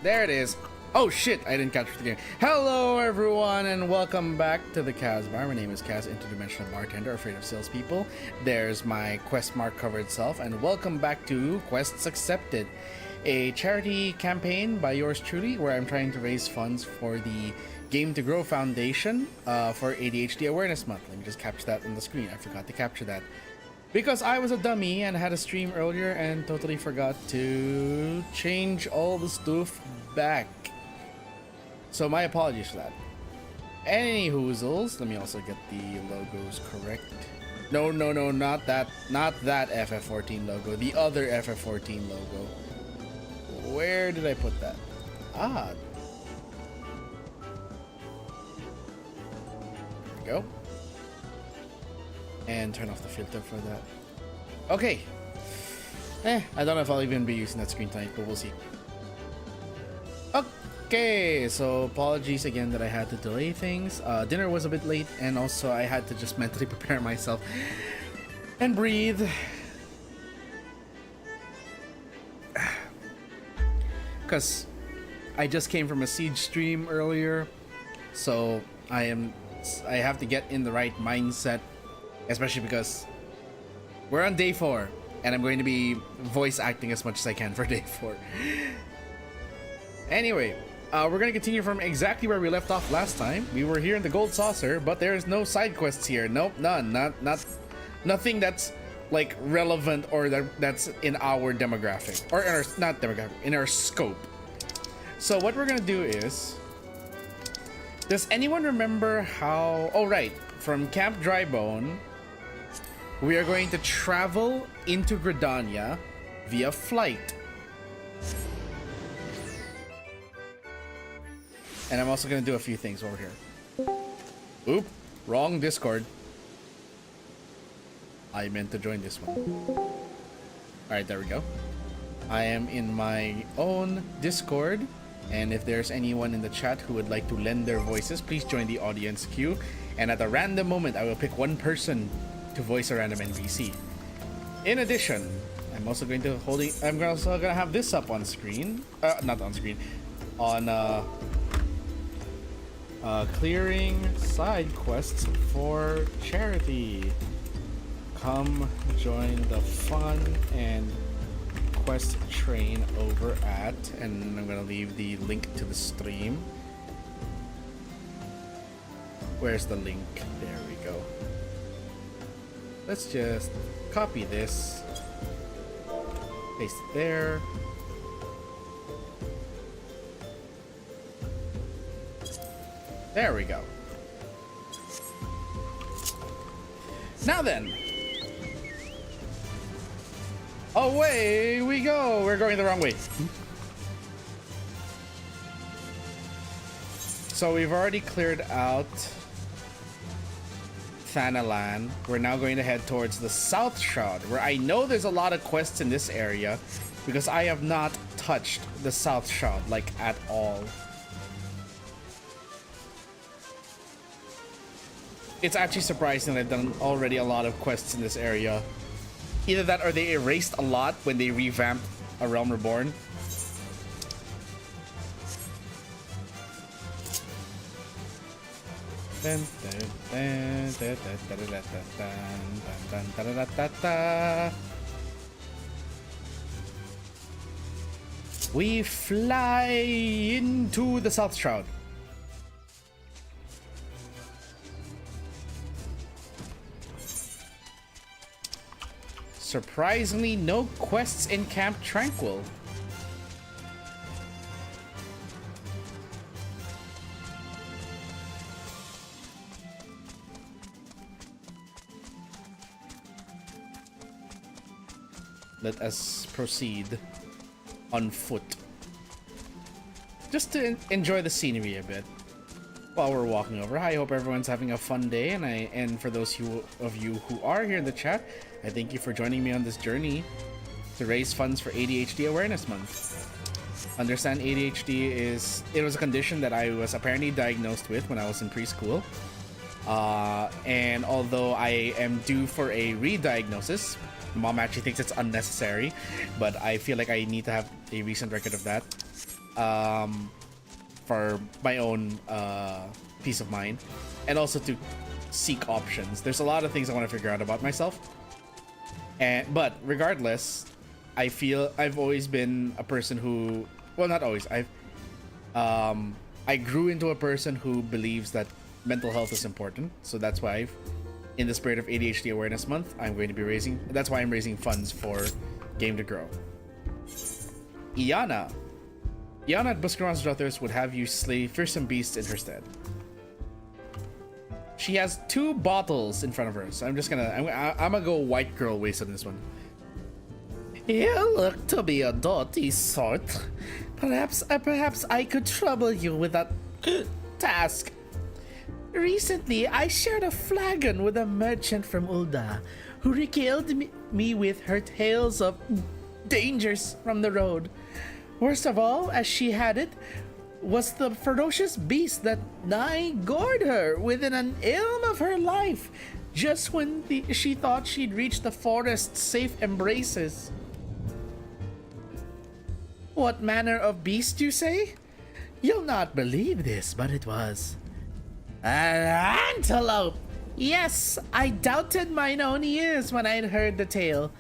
There it is. Oh shit, I didn't capture the game. Hello everyone and welcome back to the KAZ bar. My name is KAZ, interdimensional bartender, afraid of salespeople. There's my quest mark covered self, and welcome back to Quests Accepted, a charity campaign by yours truly where I'm trying to raise funds for the Game to Grow Foundation for ADHD Awareness Month. Let me just capture that on the screen. I forgot to capture that because I was a dummy and had a stream earlier and totally forgot to change all the stuff back. So my apologies for that. Any hoozles, let me also get the logos correct. No, not that FF14 logo, the other FF14 logo. Where did I put that? Ah. There we go. And turn off the filter for that. Okay. I don't know if I'll even be using that screen tonight, but we'll see. Okay, so apologies again that I had to delay things. Dinner was a bit late, and also I had to just mentally prepare myself and breathe. Because I just came from a Siege stream earlier, so I have to get in the right mindset, especially because we're on day 4, and I'm going to be voice acting as much as I can for day 4. Anyway, we're going to continue from exactly where we left off last time. We were here in the Gold Saucer, but there's no side quests here. Nope, none. Nothing that's like relevant or that's in our demographic, or in our, not demographic, in our scope. So what we're going to do is, does anyone remember how, oh right, from Camp Drybone, we are going to travel into Gridania via flight. And I'm also going to do a few things over here. Oop, wrong Discord. I meant to join this one. Alright, there we go. I am in my own Discord. And if there's anyone in the chat who would like to lend their voices, please join the audience queue. And at a random moment, I will pick one person to voice a random NPC. In addition, I'm also going to I'm also going to have this up on screen. Not on screen. On clearing side quests for charity. Come join the fun and quest train over at, and I'm gonna leave the link to the stream. Where's the link? There we go. Let's just copy this, paste it there. There we go. Now then, away we go. We're going the wrong way. So we've already cleared out Thanalan. We're now going to head towards the South Shroud, where I know there's a lot of quests in this area because I have not touched the South Shroud like at all. It's actually surprising that I've done already a lot of quests in this area. Either that or they erased a lot when they revamped A Realm Reborn. We fly into the South Shroud. Surprisingly, no quests in Camp Tranquil. Let us proceed on foot. Just to enjoy the scenery a bit while we're walking over. I hope everyone's having a fun day, and for those of you who are here in the chat, I thank you for joining me on this journey to raise funds for ADHD Awareness Month. Understand ADHD was a condition that I was apparently diagnosed with when I was in preschool. And although I am due for a re-diagnosis, Mom actually thinks it's unnecessary, but I feel like I need to have a recent record of that. for my own peace of mind, and also to seek options. There's a lot of things I want to figure out about myself, but regardless, I feel I've always been a person who, well, not always. I grew into a person who believes that mental health is important. So that's why, in the spirit of ADHD Awareness Month, I'm going to be that's why I'm raising funds for Game to Grow. Iana at Buscaron's Brothers would have you slay fearsome beasts in her stead. She has 2 bottles in front of her, so I'm gonna go white girl waste on this one. You look to be a doughty sort. Perhaps I could trouble you with that task. Recently, I shared a flagon with a merchant from Ulda, who regaled me with her tales of dangers from the road. Worst of all, as she had it, was the ferocious beast that nigh gored her within an ilm of her life, just when she thought she'd reached the forest's safe embraces. What manner of beast, you say? You'll not believe this, but it was an antelope. Yes, I doubted mine own ears when I'd heard the tale.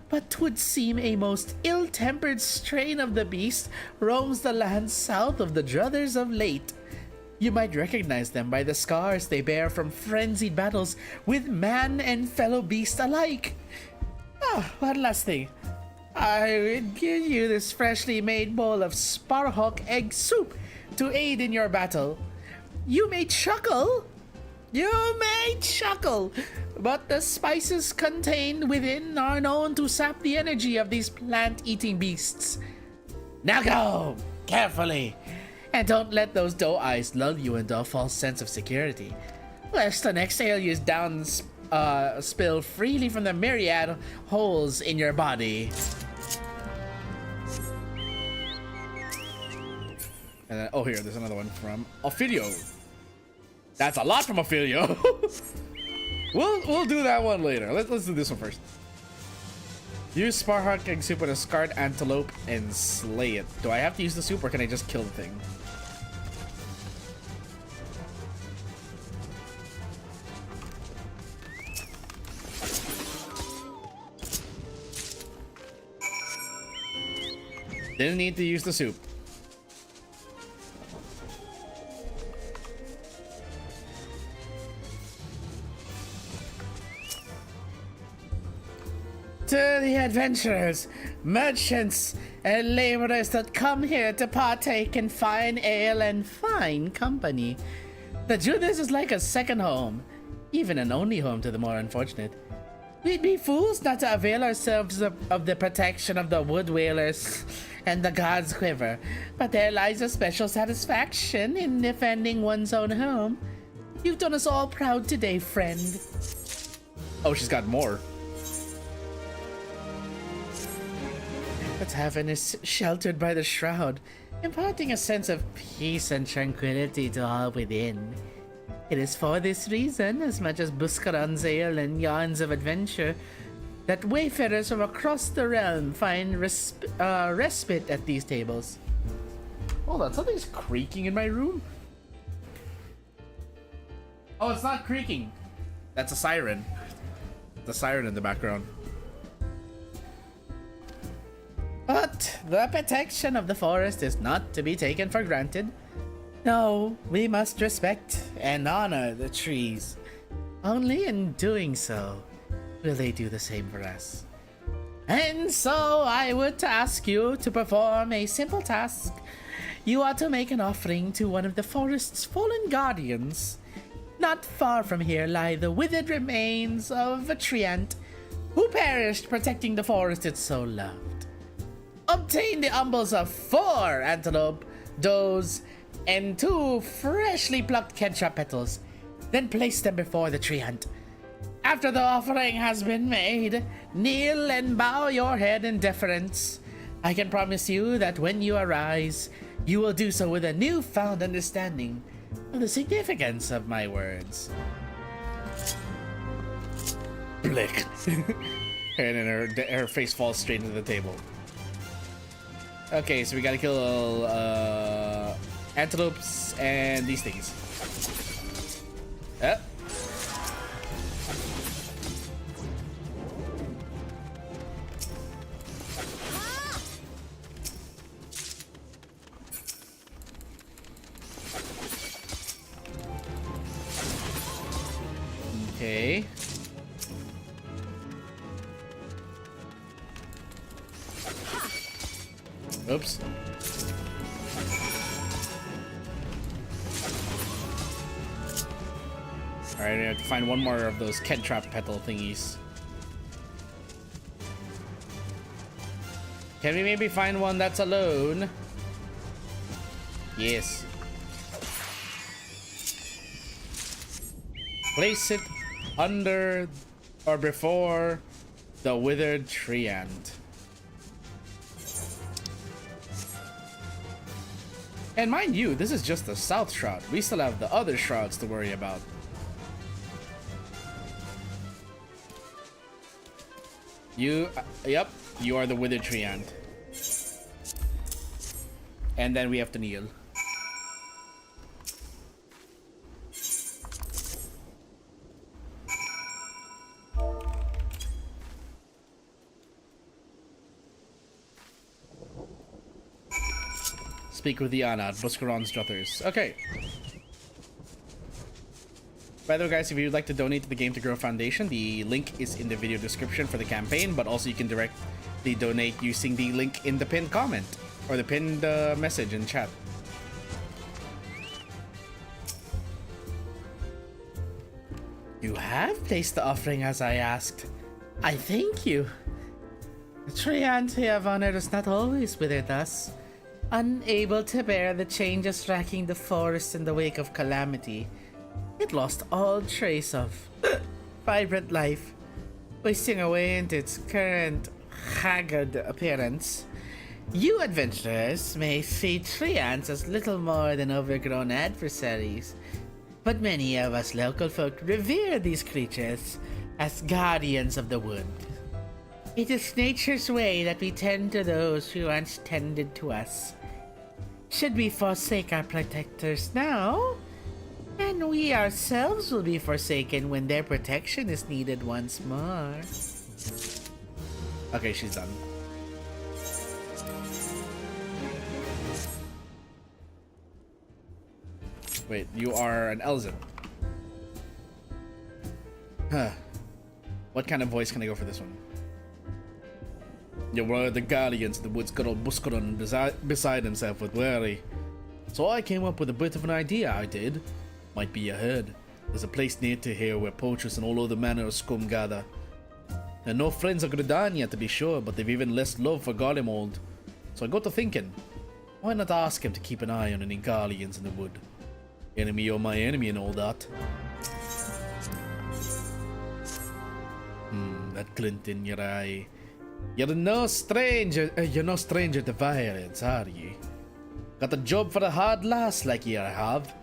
But 'twould seem a most ill-tempered strain of the beast roams the lands south of the Druthers of late. You might recognize them by the scars they bear from frenzied battles with man and fellow beast alike. One last thing. I would give you this freshly made bowl of sparhawk egg soup to aid in your battle. You may chuckle, but the spices contained within are known to sap the energy of these plant-eating beasts. Now go, carefully, and don't let those doe eyes lull you into a false sense of security, lest the next ale you down spill freely from the myriad holes in your body. And then, oh, here, there's another one from Ophidio. That's a lot from Ophidio. We'll do that one later. Let's do this one first. Use Sparhawk egg soup with a scarred antelope and slay it. Do I have to use the soup or can I just kill the thing? Didn't need to use the soup. To the adventurers, merchants, and laborers that come here to partake in fine ale and fine company. The Judas is like a second home, even an only home to the more unfortunate. We'd be fools not to avail ourselves of the protection of the wood whalers and the god's quiver, but there lies a special satisfaction in defending one's own home. You've done us all proud today, friend. Oh, she's got more. The tavern is sheltered by the shroud, imparting a sense of peace and tranquility to all within. It is for this reason, as much as Buscaron's ale and yarns of adventure, that wayfarers from across the realm find respite at these tables. Hold on, something's creaking in my room? Oh, it's not creaking. That's a siren. The siren in the background. But the protection of the forest is not to be taken for granted. No, we must respect and honor the trees. Only in doing so will they do the same for us. And so I would ask you to perform a simple task. You are to make an offering to one of the forest's fallen guardians. Not far from here lie the withered remains of a treant who perished protecting the forest it so loved. Obtain the umbels of 4 antelope, does, and 2 freshly plucked kentra petals, then place them before the treant. After the offering has been made, kneel and bow your head in deference. I can promise you that when you arise, you will do so with a newfound understanding of the significance of my words. Blick. And then her face falls straight into the table. Okay, so we gotta kill antelopes and these things. Yep. Okay. Oops. Alright, I have to find one more of those Kent Trap petal thingies. Can we maybe find one that's alone? Yes. Place it under or before the withered tree ant. And mind you, this is just the south shroud. We still have the other shrouds to worry about. Yep, you are the withered tree ant. And then we have to kneel. Speak with the Anad, Buscaron's Druthers. Okay. By the way, guys, if you'd like to donate to the Game to Grow Foundation, the link is in the video description for the campaign, but also you can directly donate using the link in the pinned comment or the pinned message in chat. You have placed the offering as I asked. I thank you. The tree ant we have honored is not always withered thus. Unable to bear the changes racking the forest in the wake of calamity, it lost all trace of vibrant life, wasting away into its current haggard appearance. You adventurers may see tree ants as little more than overgrown adversaries, but many of us local folk revere these creatures as guardians of the wood. It is nature's way that we tend to those who once tended to us. Should we forsake our protectors now, and we ourselves will be forsaken when their protection is needed once more. Okay, she's done. Wait, you are an Elzen. Huh. What kind of voice can I go for this one? You were the guardians of the woods, good old Buscaron beside himself with worry. So I came up with a bit of an idea, I did. Might be you heard. There's a place near to here where poachers and all other manner of scum gather. They're no friends of Gridania to be sure, but they've even less love for Garlemald. So I got to thinking, why not ask him to keep an eye on any guardians in the wood? Enemy or my enemy and all that. That glint in your eye. You're no stranger to violence, are ye? Got a job for a hard lass like ye have.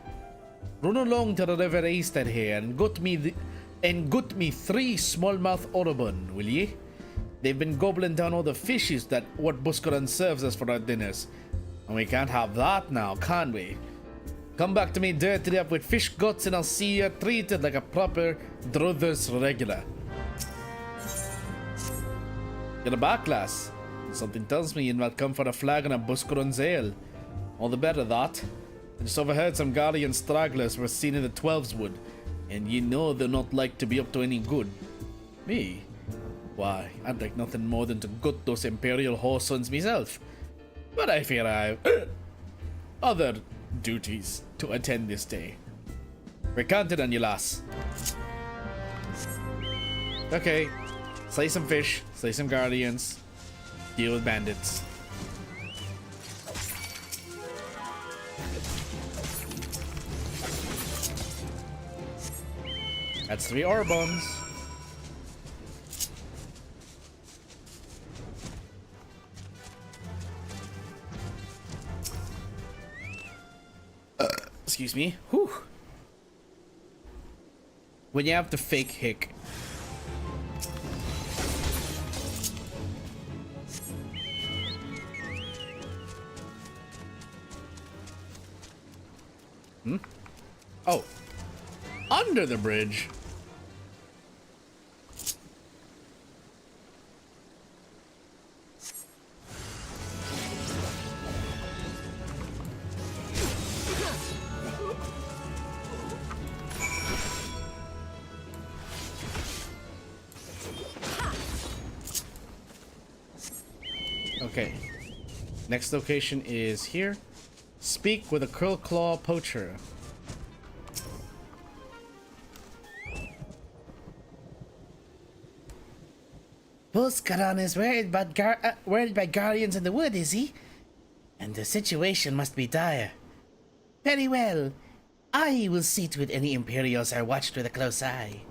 Run along to the river eastern here and gut me 3 smallmouth orobun, will ye? They've been gobbling down all the fishes that what Buscaron serves us for our dinners, and we can't have that now, can we? Come back to me dirtied up with fish guts and I'll see you treated like a proper Druthers regular. You're a back, lass. Something tells me you might come for a flagon of Buscaron's ale. All the better that. I just overheard some guardian stragglers were seen in the Twelves Wood, and you know they're not like to be up to any good. Me? Why, I'd like nothing more than to gut those Imperial whoresons myself. But I fear I've other duties to attend this day. We're counted on you, lass. Okay. Slay some fish, slay some guardians, deal with bandits. That's 3 ore bombs. Excuse me. Whew. When you have to fake hick. Oh. Under the bridge? Okay. Next location is here. Speak with a curl claw poacher. Buscaron is worried by guardians in the wood, is he? And the situation must be dire. Very well. I will see to it any Imperials are watched with a close eye.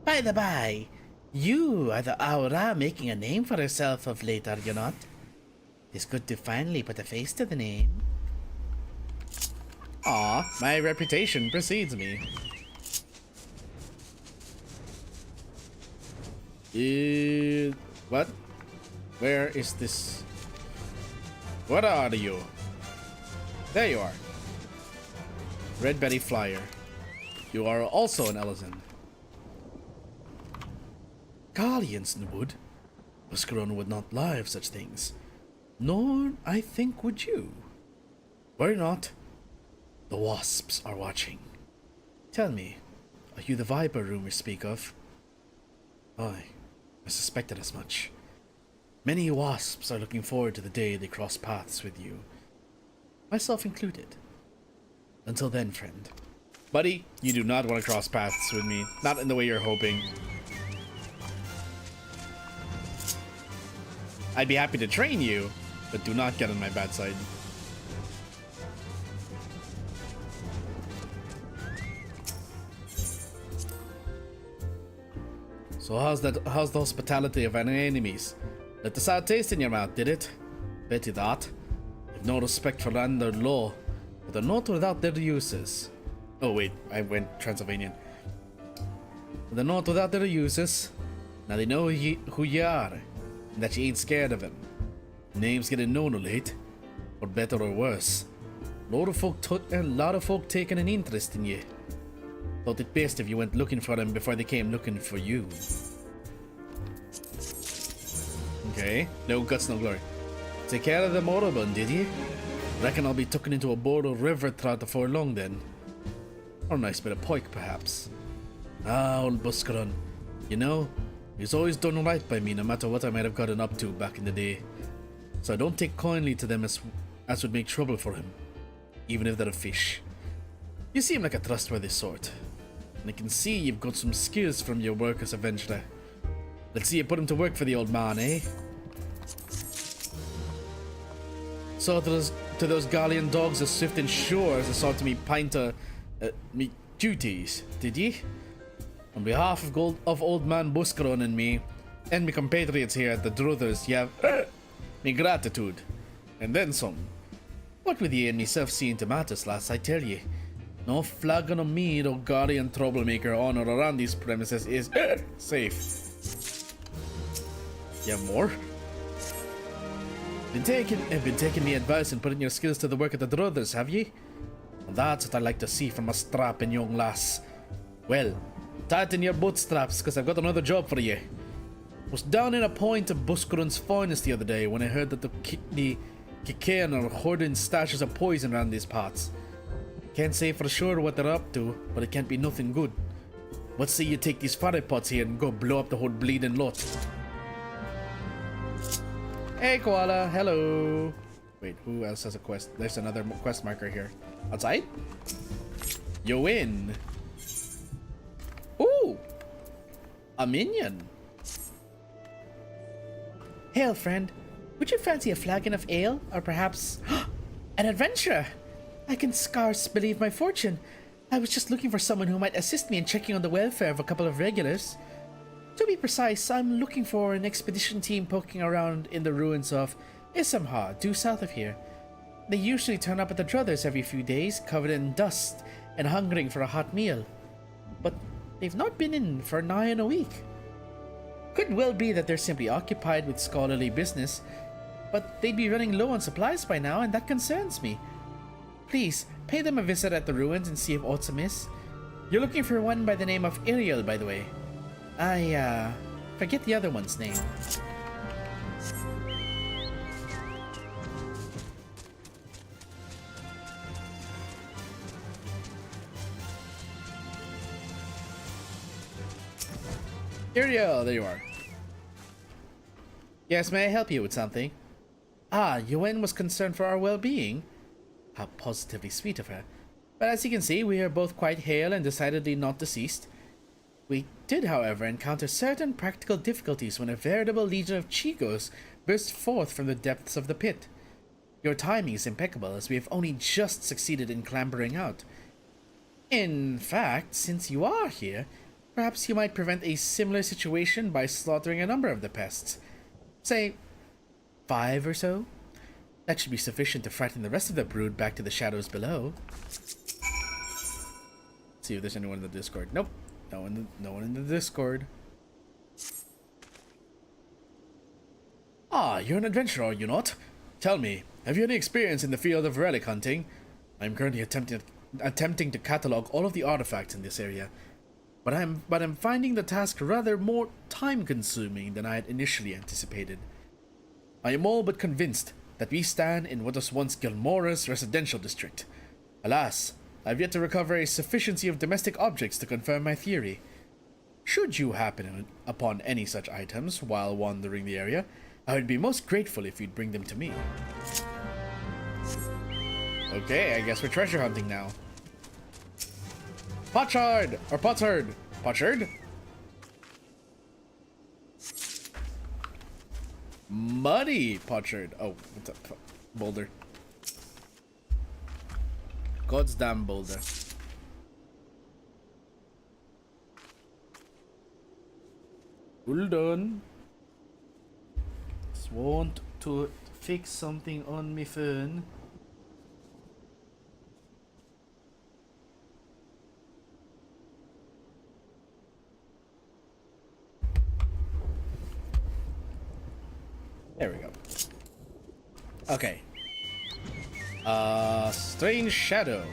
By the by, you are the Aura making a name for herself of late, are you not? It's good to finally put a face to the name. Aw, my reputation precedes me. What? Where is this? What are you? There you are. Red Betty Flyer. You are also an Ellison. Guardians in the wood? Buscaron would not lie of such things. Nor, I think, would you. Worry not. The wasps are watching. Tell me, are you the Viper rumors speak of? Aye, I suspected as much. Many wasps are looking forward to the day they cross paths with you. Myself included. Until then, friend. Buddy, you do not want to cross paths with me. Not in the way you're hoping. I'd be happy to train you, but do not get on my bad side. So how's the hospitality of our enemies? Let the sour taste in your mouth, did it? Betty that. You've no respect for land or law, but are not without their uses. Oh wait, I went Transylvanian. They're not without their uses. Now they know who you are, and that you ain't scared of them. Names getting known of late, for better or worse. A lot of folk taking an interest in you. Thought it best if you went looking for them before they came looking for you. Okay, no guts, no glory. Take care of the moribund, did you? Reckon I'll be tucking into a border river trout before long then. Or a nice bit of pike, perhaps. Ah, old Buscaron. You know, he's always done right by me no matter what I might have gotten up to back in the day. So I don't take kindly to them as would make trouble for him, even if they're a fish. You seem like a trustworthy sort, and I can see you've got some skills from your work as a venturer. Let's see you put him to work for the old man, eh? So to those Galleon dogs as swift and sure as I saw to me pinter me duties, did ye? On behalf of old man Buscaron and me compatriots here at the Druthers, you have me gratitude, and then some. What with ye and myself seeing to matters, lass, I tell ye. No flagging on me, no guardian troublemaker on or around these premises is safe. You have more? Been taking me advice and putting your skills to the work at the Druthers, have ye? Well, that's what I like to see from a strapping young lass. Well, tighten your bootstraps, cause I've got another job for ye. Was down in a point of Buscaron's finest the other day when I heard that the Kikaen are hoarding stashes of poison around these parts. Can't say for sure what they're up to, but it can't be nothing good. What say you take these fire pots here and go blow up the whole bleeding lot? Hey Koala, hello. Wait, who else has a quest? There's another quest marker here. Outside? You win. Ooh! A minion. Hail, friend. Would you fancy a flagon of ale, or perhaps an adventurer? I can scarce believe my fortune. I was just looking for someone who might assist me in checking on the welfare of a couple of regulars. To be precise, I'm looking for an expedition team poking around in the ruins of Isamha, due south of here. They usually turn up at the Druthers every few days, covered in dust and hungering for a hot meal. But they've not been in for nigh on a week. Could well be that they're simply occupied with scholarly business, but they'd be running low on supplies by now, and that concerns me. Please, pay them a visit at the ruins and see if aught amiss. You're looking for one by the name of Ariel, by the way. I, forget the other one's name. Ariel, there you are. Yes, may I help you with something? Ah, Yuen was concerned for our well-being. How positively sweet of her. But as you can see, we are both quite hale and decidedly not deceased. We did, however, encounter certain practical difficulties when a veritable legion of Chigos burst forth from the depths of the pit. Your timing is impeccable, as we have only just succeeded in clambering out. In fact, since you are here, perhaps you might prevent a similar situation by slaughtering a number of the pests. Say, 5 or so? That should be sufficient to frighten the rest of the brood back to the shadows below. See if there's anyone in the Discord. Nope. No one in the Discord. Ah, you're an adventurer, are you not? Tell me, have you any experience in the field of relic hunting? I'm currently attempting to catalog all of the artifacts in this area. But I'm finding the task rather more time-consuming than I had initially anticipated. I am all but convinced that we stand in what was once Gilmora's residential district. Alas, I've yet to recover a sufficiency of domestic objects to confirm my theory. Should you happen upon any such items while wandering the area, I would be most grateful if you'd bring them to me. Okay, I guess we're treasure hunting now. Potshard! Or Potshard! Potshard? Muddy Potshard. Oh, what's up? Boulder. God's damn boulder. Hold on. Just want to fix something on my phone. There we go. Okay. Strange shadow.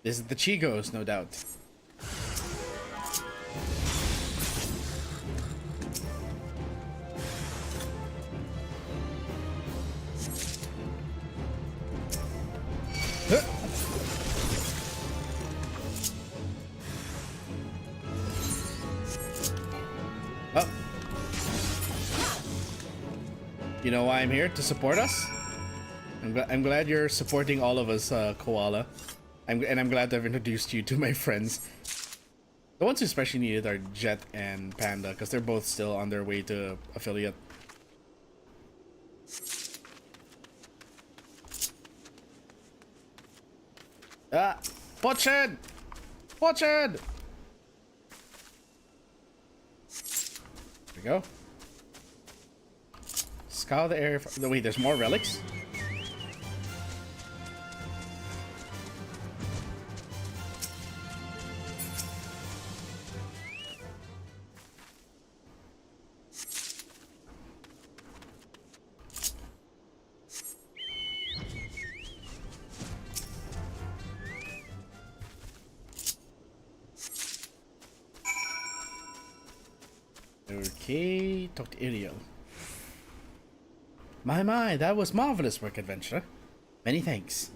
This is the Chigos, no doubt. Huh. Oh. You know why I'm here? To support us? I'm glad you're supporting all of us, Koala. I'm glad to have introduced you to my friends. The ones who especially needed are Jet and Panda, because they're both still on their way to affiliate. Ah! Potched! Potched! There we go. Scour the area for... Wait, there's more relics? Okay, talk to Ariel. My, that was marvelous work, adventurer. Many thanks.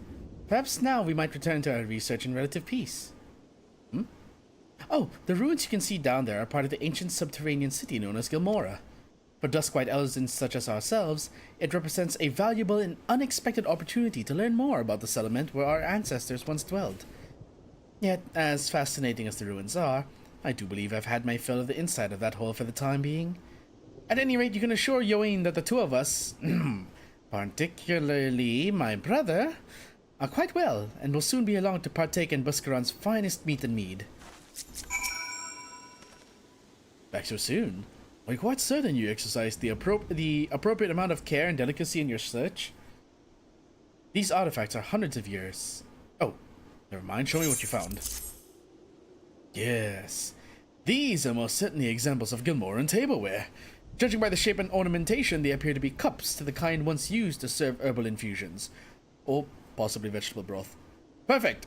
Perhaps now we might return to our research in relative peace. Hmm? Oh, the ruins you can see down there are part of the ancient subterranean city known as Gilmora. For Duskwhite elves such as ourselves, it represents a valuable and unexpected opportunity to learn more about the settlement where our ancestors once dwelled. Yet, as fascinating as the ruins are, I do believe I've had my fill of the inside of that hole for the time being. At any rate, you can assure Yoin that the two of us, particularly my brother, are quite well and will soon be along to partake in Buscaron's finest meat and mead. Back so soon? Are you quite certain you exercised the appropriate amount of care and delicacy in your search? These artifacts are hundreds of years. Oh, never mind. Show me what you found. Yes, these are most certainly examples of Gilmoran tableware. Judging by the shape and ornamentation, they appear to be cups to the kind once used to serve herbal infusions. Or possibly vegetable broth. Perfect!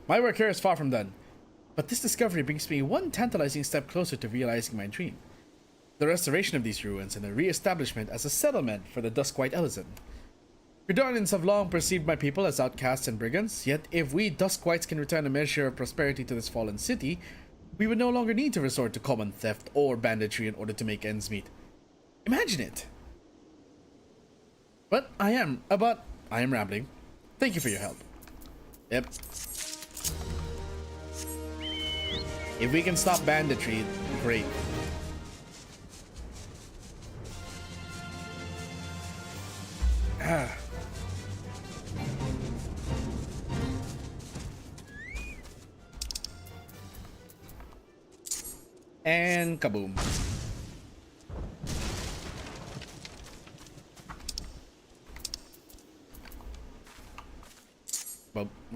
My work here is far from done. But this discovery brings me one tantalizing step closer to realizing my dream. The restoration of these ruins and the re-establishment as a settlement for the Duskwhite Ellison. Redonians have long perceived my people as outcasts and brigands, yet if we Duskwhites can return a measure of prosperity to this fallen city, we would no longer need to resort to common theft or banditry in order to make ends meet. Imagine it! But I am rambling. Thank you for your help. Yep. If we can stop banditry, great. And kaboom.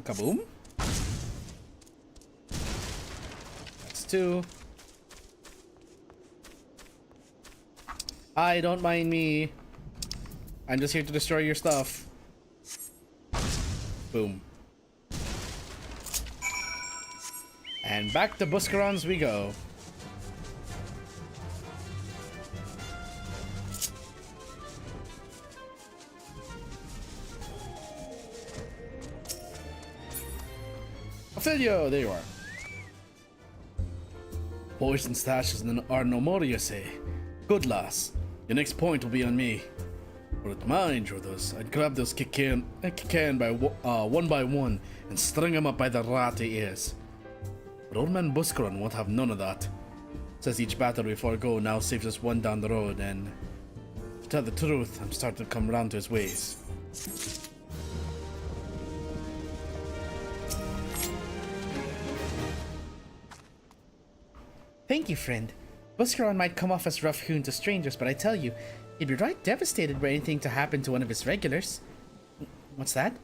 Kaboom. That's 2. Hi, don't mind me. I'm just here to destroy your stuff. Boom. And back to Buscarons we go. Ophelio, there you are. Poison stashes are no more, you say. Good lass. Your next point will be on me. But mind you, I'd grab those Kikan by one by one and string them up by the ratty ears. But old man Buscaron won't have none of that. Says each battle we forego now saves us one down the road, and to tell the truth, I'm starting to come round to his ways. Thank you, friend. Buscaron might come off as rough-hewn to strangers, but I tell you, he'd be right devastated were anything to happen to one of his regulars. What's that?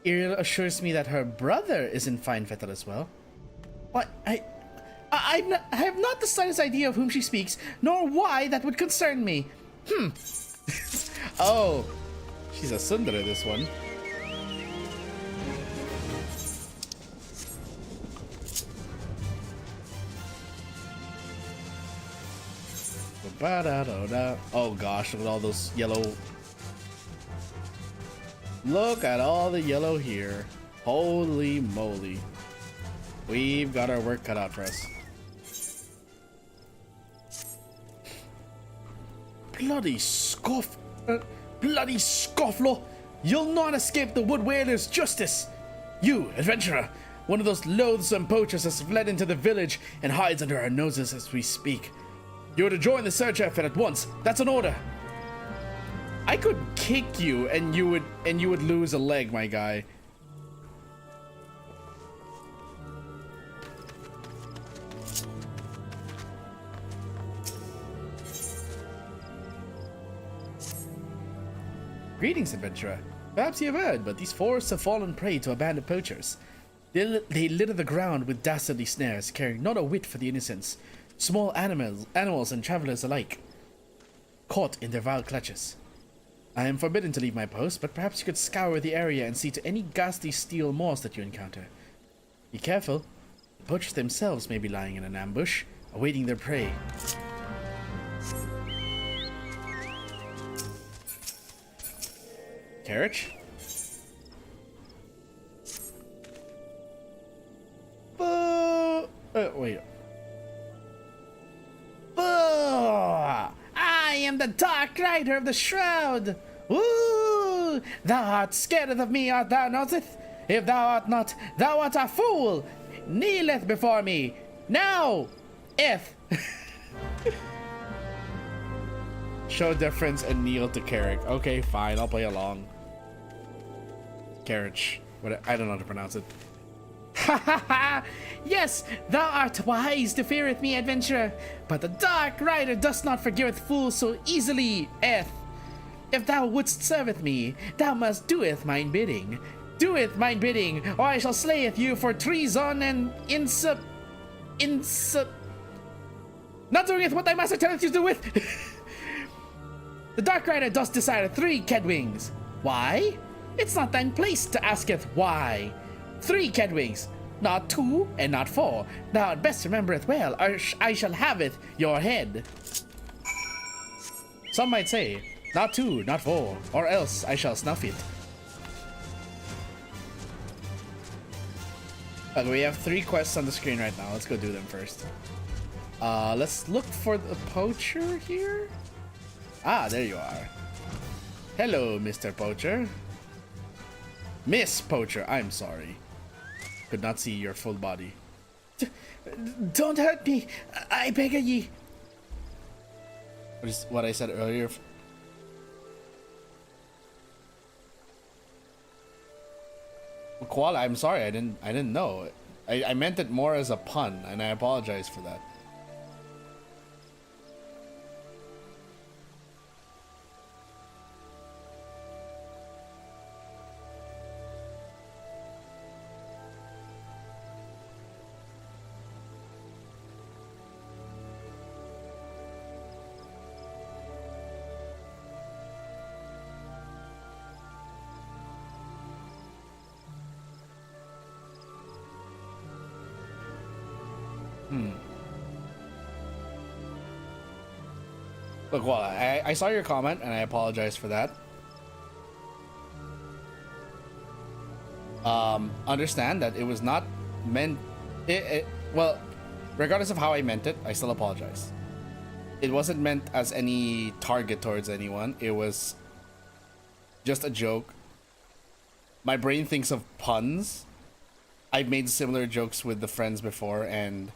Ariel assures me that her brother is in fine fettle as well. What? I have not the slightest idea of whom she speaks, nor why that would concern me. Oh, she's a tsundere, this one. Oh gosh, look at all those yellow. Look at all the yellow here. Holy moly. We've got our work cut out for us. Bloody scofflaw! You'll not escape the Wood Whaler's justice! You, adventurer! One of those loathsome poachers has fled into the village and hides under our noses as we speak. You're to join the search effort at once. That's an order. I could kick you and you would lose a leg, my guy. Greetings, adventurer. Perhaps you have heard, but these forests have fallen prey to a band of poachers. They litter the ground with dastardly snares, caring not a whit for the innocents. Small animals and travelers alike, caught in their vile clutches. I am forbidden to leave my post, but perhaps you could scour the area and see to any ghastly steel moors that you encounter. Be careful. The poachers themselves may be lying in an ambush, awaiting their prey. Carriage? Wait. I am the Dark Rider of the Shroud! Ooh! Thou art scared of me, art thou not? If thou art not, thou art a fool! Kneeleth before me! Now! If! Show deference and kneel to Carrick. Okay, fine, I'll play along. Carriage. I don't know how to pronounce it. Ha ha ha! Yes, thou art wise to feareth me, adventurer, but the Dark Rider does not forgiveth fools so easily, Eth. If thou wouldst serveth me, thou must doeth mine bidding. Doeth mine bidding, or I shall slayeth you for treason and not doing it what thy master telleth you to do with. The Dark Rider does desire 3 Kedwings. Why? It's not thine place to asketh why. 3 Kedwings, not 2 and not 4. Thou had best remember it well, or I shall have it your head. Some might say, not 2, not 4, or else I shall snuff it. Okay, we have 3 quests on the screen right now. Let's go do them first. Let's look for the poacher here. Ah, there you are. Hello, Mr. Poacher. Miss Poacher, I'm sorry. Could not see your full body. Don't hurt me, I beg of ye. What is what I said earlier? Koala, I'm sorry, I didn't know. I meant it more as a pun, and I apologize for that. Look, well, I saw your comment and I apologize for that. Understand that it was not meant. Well, regardless of how I meant it, I still apologize. It wasn't meant as any target towards anyone. It was just a joke. My brain thinks of puns. I've made similar jokes with the friends before, and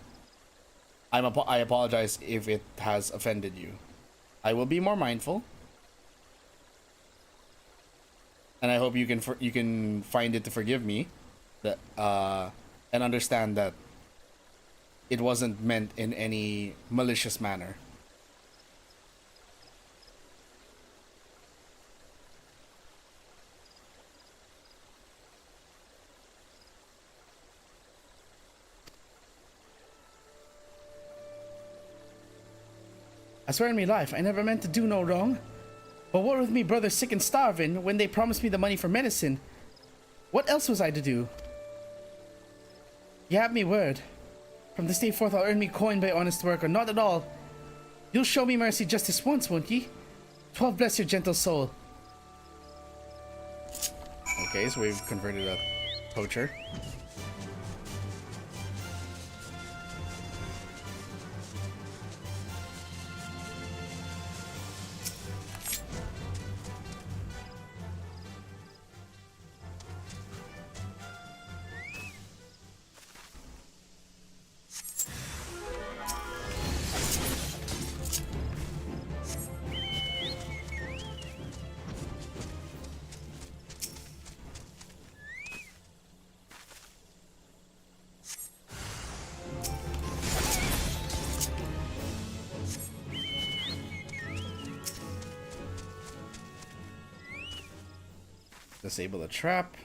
I apologize if it has offended you. I will be more mindful, and I hope you can find it to forgive me, that and understand that it wasn't meant in any malicious manner. I swear on me life, I never meant to do no wrong. But what with me brother sick and starving when they promised me the money for medicine? What else was I to do? You have me word. From this day forth I'll earn me coin by honest work, or not at all. You'll show me mercy just this once, won't ye? 12 bless your gentle soul. Okay, so we've converted a poacher. Disable the trap.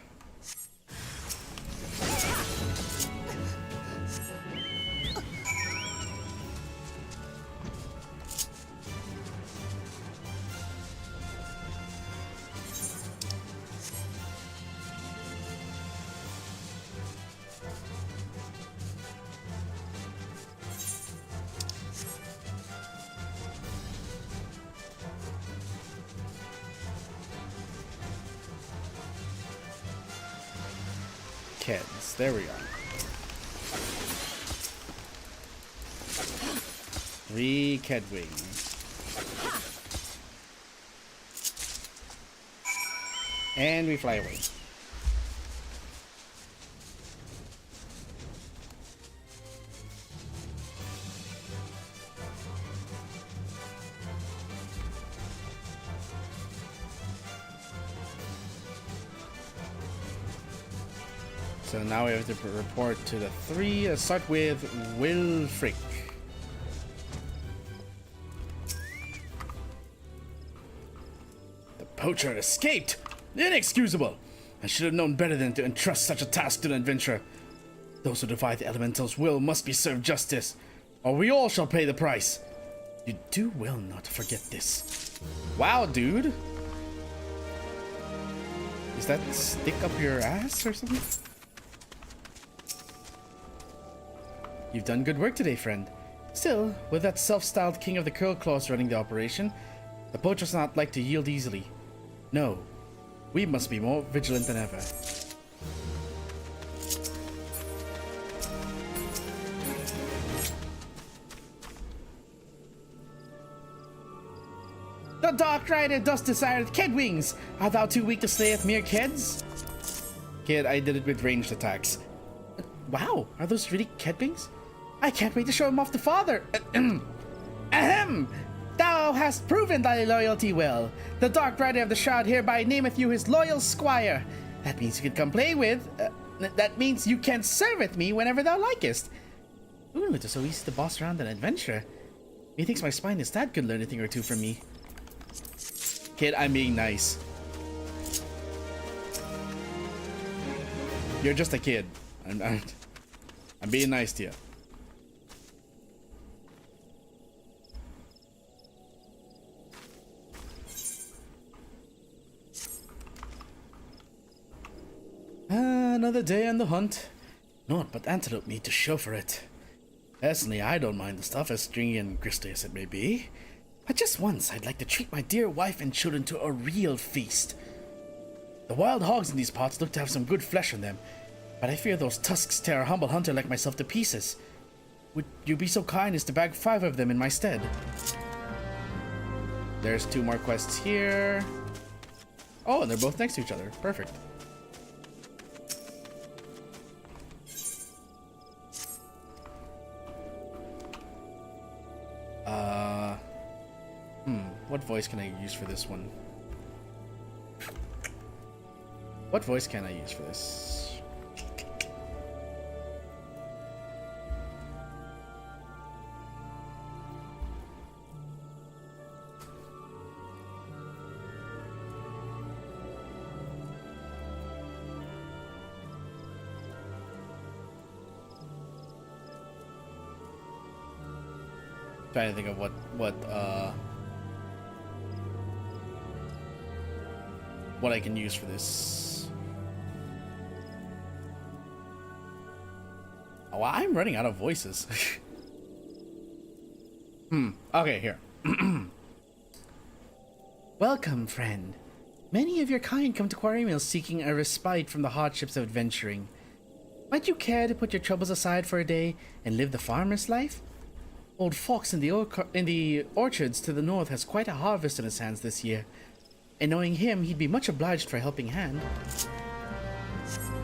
KAZ, there we are. 3 Kedwings. And we fly away. So now we have to report to the 3. Let's start with Wilfric. The poacher had escaped! Inexcusable! I should have known better than to entrust such a task to an adventurer. Those who defy the elemental's will must be served justice, or we all shall pay the price. You do well not to forget this. Wow, dude. Is that stick up your ass or something? You've done good work today, friend. Still, with that self-styled king of the curl claws running the operation, the poachers not like to yield easily. No, we must be more vigilant than ever. The Dark Rider does desire kid wings. Art thou too weak to slay at mere kids? Kid, I did it with ranged attacks. Wow, are those really kid wings? I can't wait to show him off to father. Ahem! Thou hast proven thy loyalty well. The Dark Rider of the Shroud hereby nameth you his loyal squire. That means you can come play with. That means you can serve with me whenever thou likest. Ooh, it is so easy to boss around an adventure. Methinks my spineless dad could learn a thing or two from me. Kid, I'm being nice. You're just a kid. I'm being nice to you. Another day on the hunt. Naught but antelope meat to show for it. Personally, I don't mind the stuff, as stringy and gristly as it may be. But just once, I'd like to treat my dear wife and children to a real feast. The wild hogs in these parts look to have some good flesh on them, but I fear those tusks tear a humble hunter like myself to pieces. Would you be so kind as to bag 5 of them in my stead? There's 2 more quests here. Oh, and they're both next to each other. Perfect. What voice can I use for this one? What voice can I use for this? Trying to think of what I can use for this. Oh, I'm running out of voices. Okay, here. Welcome, friend. Many of your kind come to Quarrymill seeking a respite from the hardships of adventuring. Might you care to put your troubles aside for a day and live the farmer's life? Old Fox in the orchards to the north has quite a harvest in his hands this year. And knowing him, he'd be much obliged for a helping hand.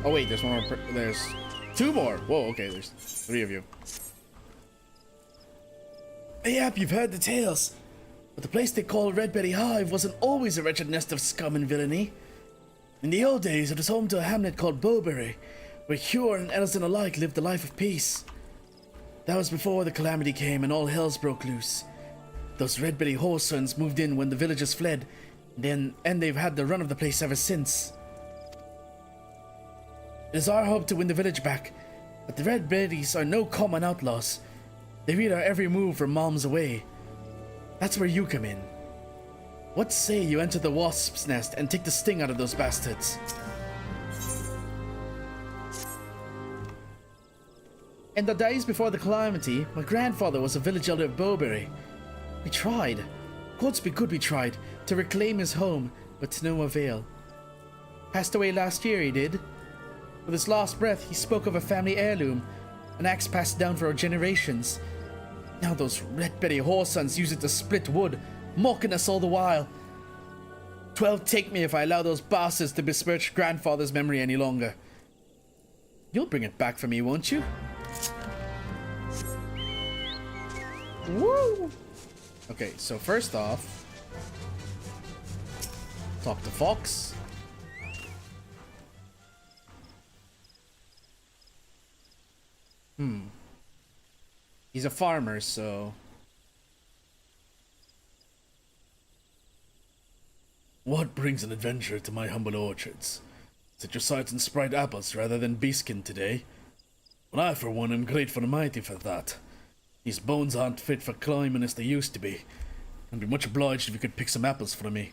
Oh wait, there's one more. There's 2 more. Whoa, okay, there's 3 of you. Mayhap you've heard the tales, but the place they call Redberry Hive wasn't always a wretched nest of scum and villainy. In the old days, it was home to a hamlet called Bowberry, where Cure and Elson alike lived a life of peace. That was before the calamity came and all hells broke loose. Those Redberry whoresons moved in when the villagers fled, and they've had the run of the place ever since. It is our hope to win the village back, but the Redberries are no common outlaws. They read our every move from miles away. That's where you come in. What say you enter the wasp's nest and take the sting out of those bastards? In the days before the calamity, my grandfather was a village elder of Bowberry. We tried, Gods be good we tried, to reclaim his home, but to no avail. Passed away last year, he did. With his last breath, he spoke of a family heirloom, an axe passed down for generations. Now those Redberry whoresons use it to split wood, mocking us all the while. 12 take me if I allow those bastards to besmirch grandfather's memory any longer. You'll bring it back for me, won't you? Woo! Okay, so first off, talk to Fox. He's a farmer, so... What brings an adventurer to my humble orchards? Is it your sight and sprite apples rather than beeskin today? Well, I, for one, am grateful and mighty for that. These bones aren't fit for climbing as they used to be. I'd be much obliged if you could pick some apples for me.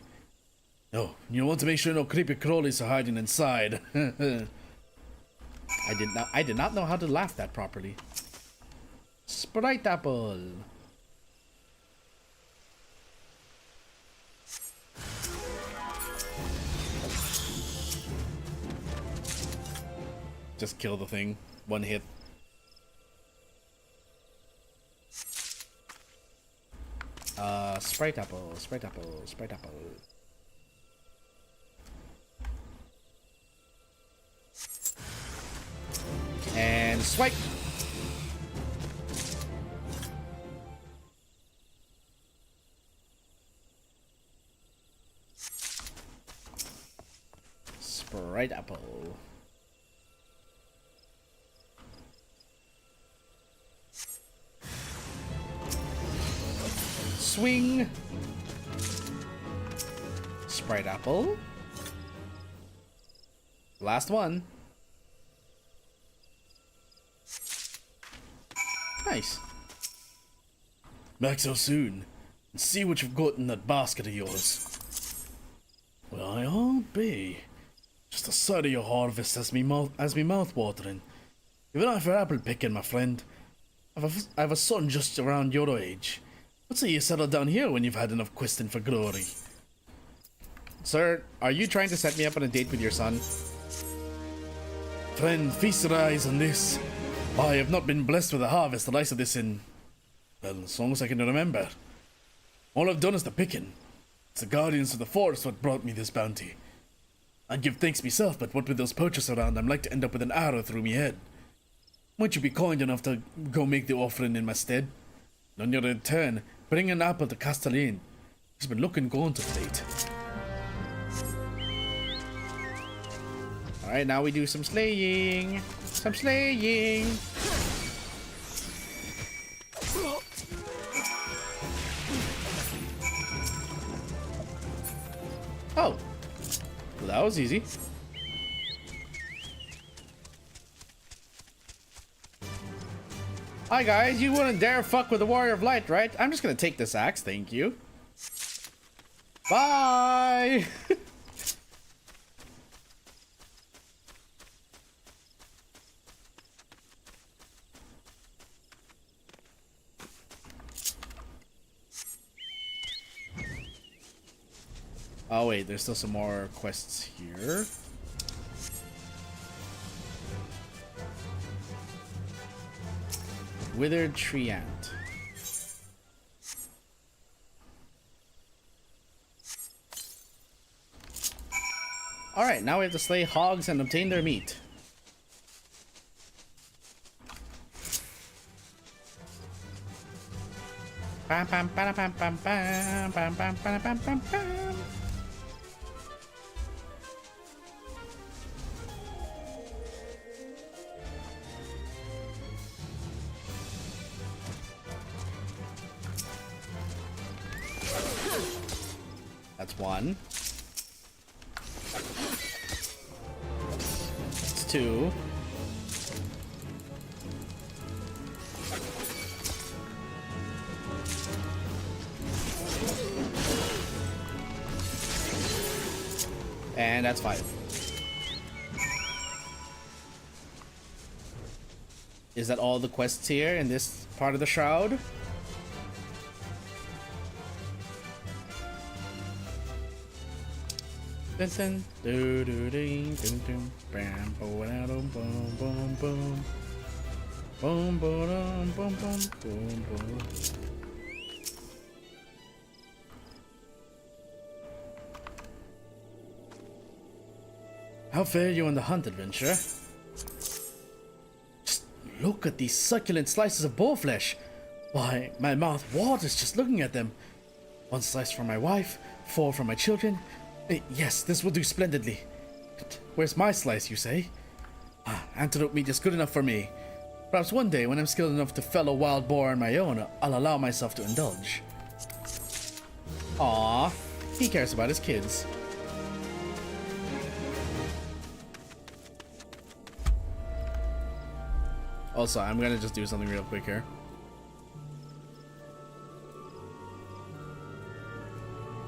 Oh, you want to make sure no creepy crawlies are hiding inside. I did not know how to laugh that properly. Sprite apple. Just kill the thing. One hit. Sprite apple, sprite apple, sprite apple. And swipe. Sprite apple. Swing. Sprite apple. Last one. Nice. Back so soon. And see what you've got in that basket of yours. Well, I'll be. Just the sight of your harvest has me mouth watering. You've an eye for apple picking, my friend. I have a son just around your age. Let's say you settle down here when you've had enough questing for glory. Sir, are you trying to set me up on a date with your son? Friend, feast your eyes on this. I have not been blessed with a harvest the likes of this in, well, as long as I can remember. All I've done is the picking. It's the guardians of the forest what brought me this bounty. I'd give thanks myself, but what with those poachers around, I'm like to end up with an arrow through me head. Might you be kind enough to go make the offering in my stead? And on your return, bring an apple to Castelline. He's been looking gaunt of late. Alright, now we do some slaying. Some slaying. Oh. Well, that was easy. Hi guys, you wouldn't dare fuck with the Warrior of Light, right? I'm just gonna take this axe, thank you. Bye! Oh wait, there's still some more quests here. Withered tree ant. Alright, now we have to slay hogs and obtain their meat. Pam pam pam pam pam pam pam pam pam pam pam pam. That's one. That's two. And that's five. Is that all the quests here in this part of the shroud? Dun dun do do ding dun dun bam boom boom boom boom boom boom boom boom boom boom. How fare you on the hunt, adventurer? Just look at these succulent slices of boar flesh. Why, my mouth waters just looking at them. One slice for my wife, 4 for my children. Yes, this will do splendidly. But where's my slice, you say? Antelope meat is good enough for me. Perhaps one day, when I'm skilled enough to fell a wild boar on my own, I'll allow myself to indulge. Aww, he cares about his kids. Also, I'm gonna just do something real quick here.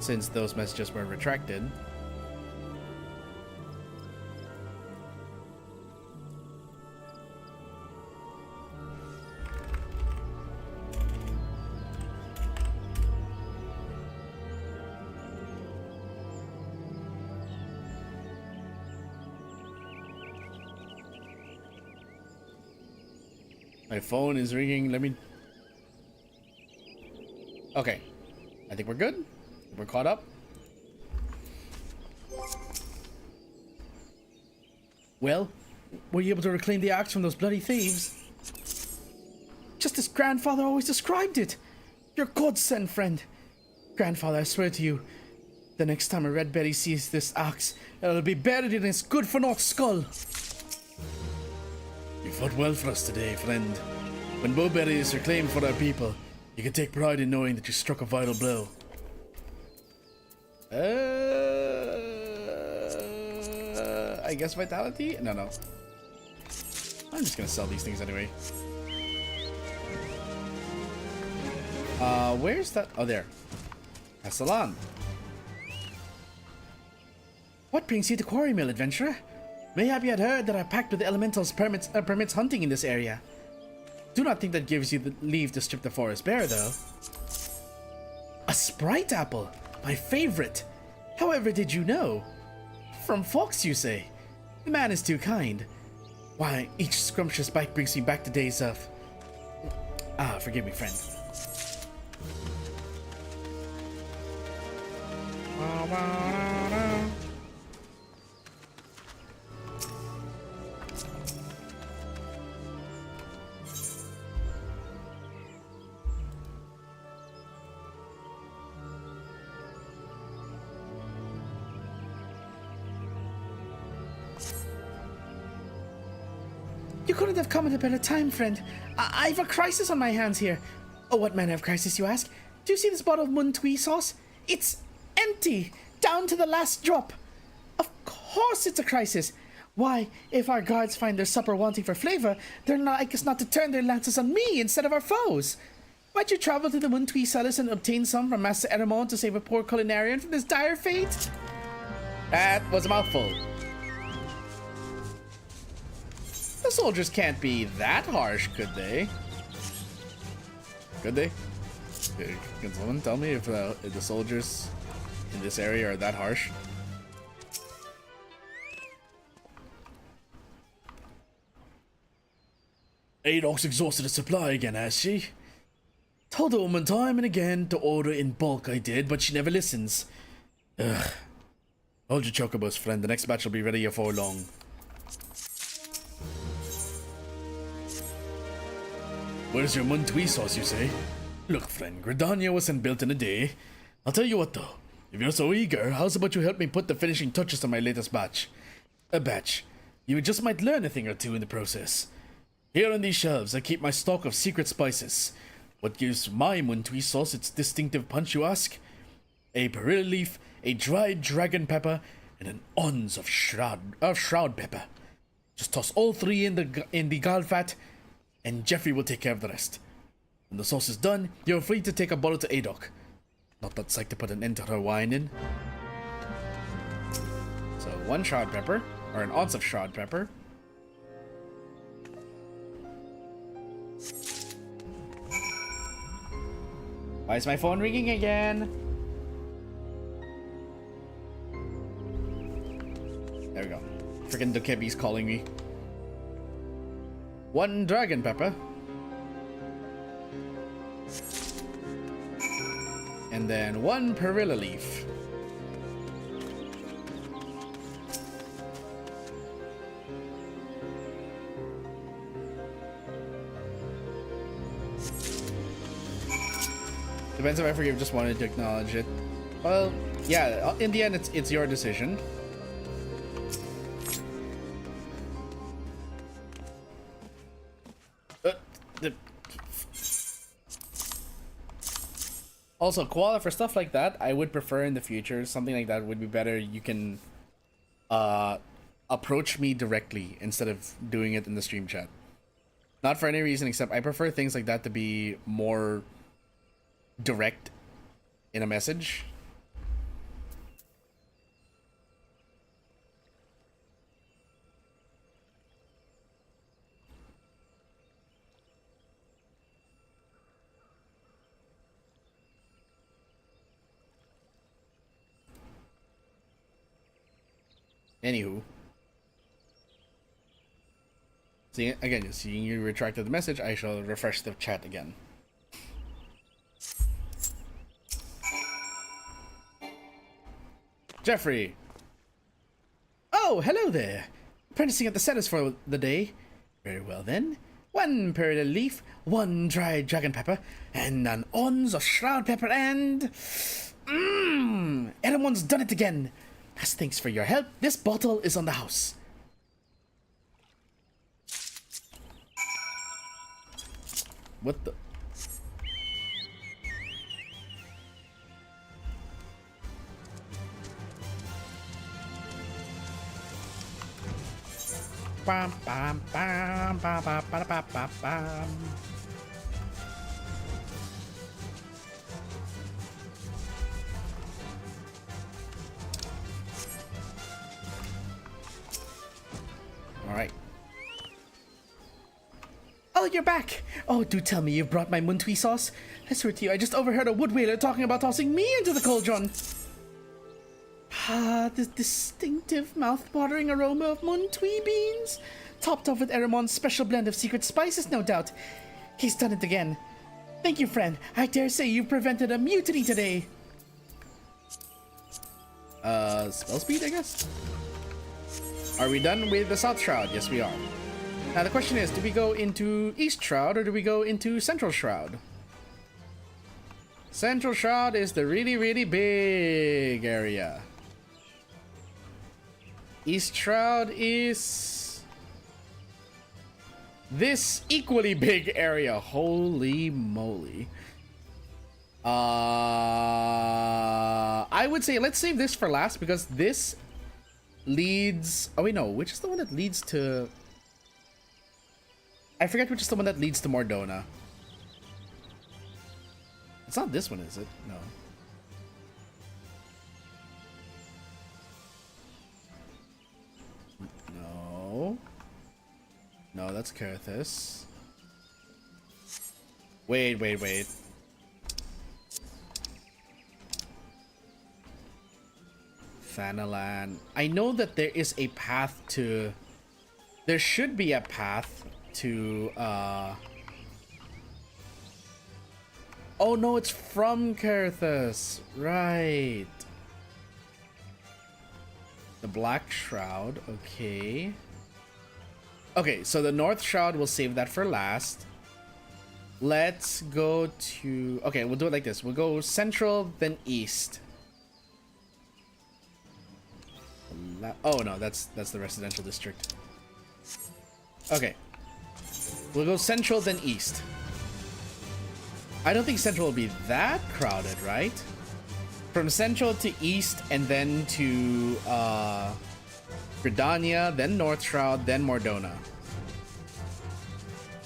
since those messages were retracted. My phone is ringing. Let me... Okay. I think we're good. We're caught up. Well, were you able to reclaim the axe from those bloody thieves? Just as grandfather always described it. Your godsend, friend. Grandfather, I swear to you, the next time a red berry sees this axe, it'll be buried in its good-for-naught skull. You fought well for us today, friend. When Bowberry is reclaimed for our people, you can take pride in knowing that you struck a vital blow. I guess vitality? No. I'm just gonna sell these things anyway. Where's that? Oh, there. A salon. What brings you to Quarry Mill, adventurer? Mayhap you had heard that our pact with the elementals permits hunting in this area. Do not think that gives you the leave to strip the forest bare, though. A sprite apple, my favorite. However did you know? From Fox, you say? The man is too kind. Why, each scrumptious bite brings me back to days of... forgive me, friend. You couldn't have come at a better time, friend. I've a crisis on my hands here. Oh, what manner of crisis, you ask? Do you see this bottle of Muntui sauce? It's empty, down to the last drop. Of course it's a crisis. Why, if our guards find their supper wanting for flavor, they're like us not to turn their lances on me instead of our foes. Might you travel to the Muntui cellars and obtain some from Master Eramon to save a poor culinarian from this dire fate? That was a mouthful. The soldiers can't be that harsh, could they? Could they? Can someone tell me if the soldiers in this area are that harsh? Adok's exhausted the supply again, has she? Told the woman time and again to order in bulk, I did, but she never listens. Ugh. Hold your chocobos, friend. The next batch will be ready before long. Where's your Muntui sauce, you say? Look, friend, Gridania wasn't built in a day. I'll tell you what, though. If you're so eager, how's about you help me put the finishing touches on my latest batch? A batch. You just might learn a thing or two in the process. Here on these shelves, I keep my stock of secret spices. What gives my Muntui sauce its distinctive punch, you ask? A perilla leaf, a dried dragon pepper, and an ounce of shroud pepper. Just toss all three in the gal fat, and Jeffrey will take care of the rest. When the sauce is done, you're free to take a bottle to Adok. Not that sight to put an end to her wine in. So 1 shroud pepper, or an ounce of shroud pepper. Why is my phone ringing again? There we go. Freaking Dokebi's calling me. 1 dragon pepper. And then 1 perilla leaf. Depends if I forgive, just wanted to acknowledge it. Well, yeah, in the end, it's your decision. Also, koala, for stuff like that, I would prefer in the future, something like that would be better. You can approach me directly instead of doing it in the stream chat. Not for any reason except I prefer things like that to be more direct in a message. Anywho. See, again, seeing you retracted the message, I shall refresh the chat again. Jeffrey. Oh, hello there. Apprenticing at the centers for the day. Very well then. 1 period leaf, 1 dried dragon pepper, and an ons of shroud pepper, and... Everyone's done it again. As thanks for your help, this bottle is on the house. What the... Bam, bam, bam, bam, bam, bam, bam, bam, bam. All right. Oh, you're back! Oh, do tell me you brought my muntui sauce. I swear to you, I just overheard a wood whaler talking about tossing me into the cauldron. Ah, the distinctive mouth-watering aroma of muntui beans, topped off with Eramon's special blend of secret spices, no doubt. He's done it again. Thank you, friend. I dare say you prevented a mutiny today. Spell speed, I guess? Are we done with the South Shroud? Yes, we are. Now the question is, do we go into East Shroud or do we go into Central Shroud? Central Shroud is the really, really big area. East Shroud is this equally big area. Holy moly. I would say let's save this for last because this leads... Oh wait, no. Which is the one that leads to... I forget which is the one that leads to Mordona. It's not this one, is it? No. No. No, that's Carathis. Wait. Thanalan. I know that there is a path to... There should be a path to... Oh no, it's from Carathis. Right. The Black Shroud. Okay. Okay, so the North Shroud, we'll save that for last. Let's go to... Okay, we'll do it like this. We'll go Central, then East. Oh no, that's the residential district. Okay. We'll go Central, then East. I don't think Central will be that crowded, right? From Central to East, and then to Gridania, then North Shroud, then Mordona.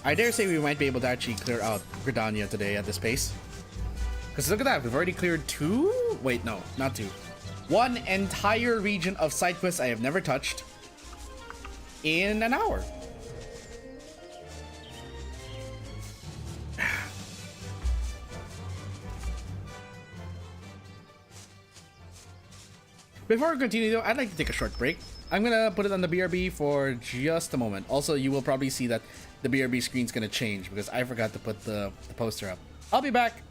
I dare say we might be able to actually clear out Gridania today at this pace. Because look at that, we've already cleared 2? Wait, no, not 2. 1 entire region of Sidequests I have never touched in an hour. Before we continue though, I'd like to take a short break. I'm gonna put it on the BRB for just a moment. Also, you will probably see that the BRB screen's gonna change because I forgot to put the poster up. I'll be back.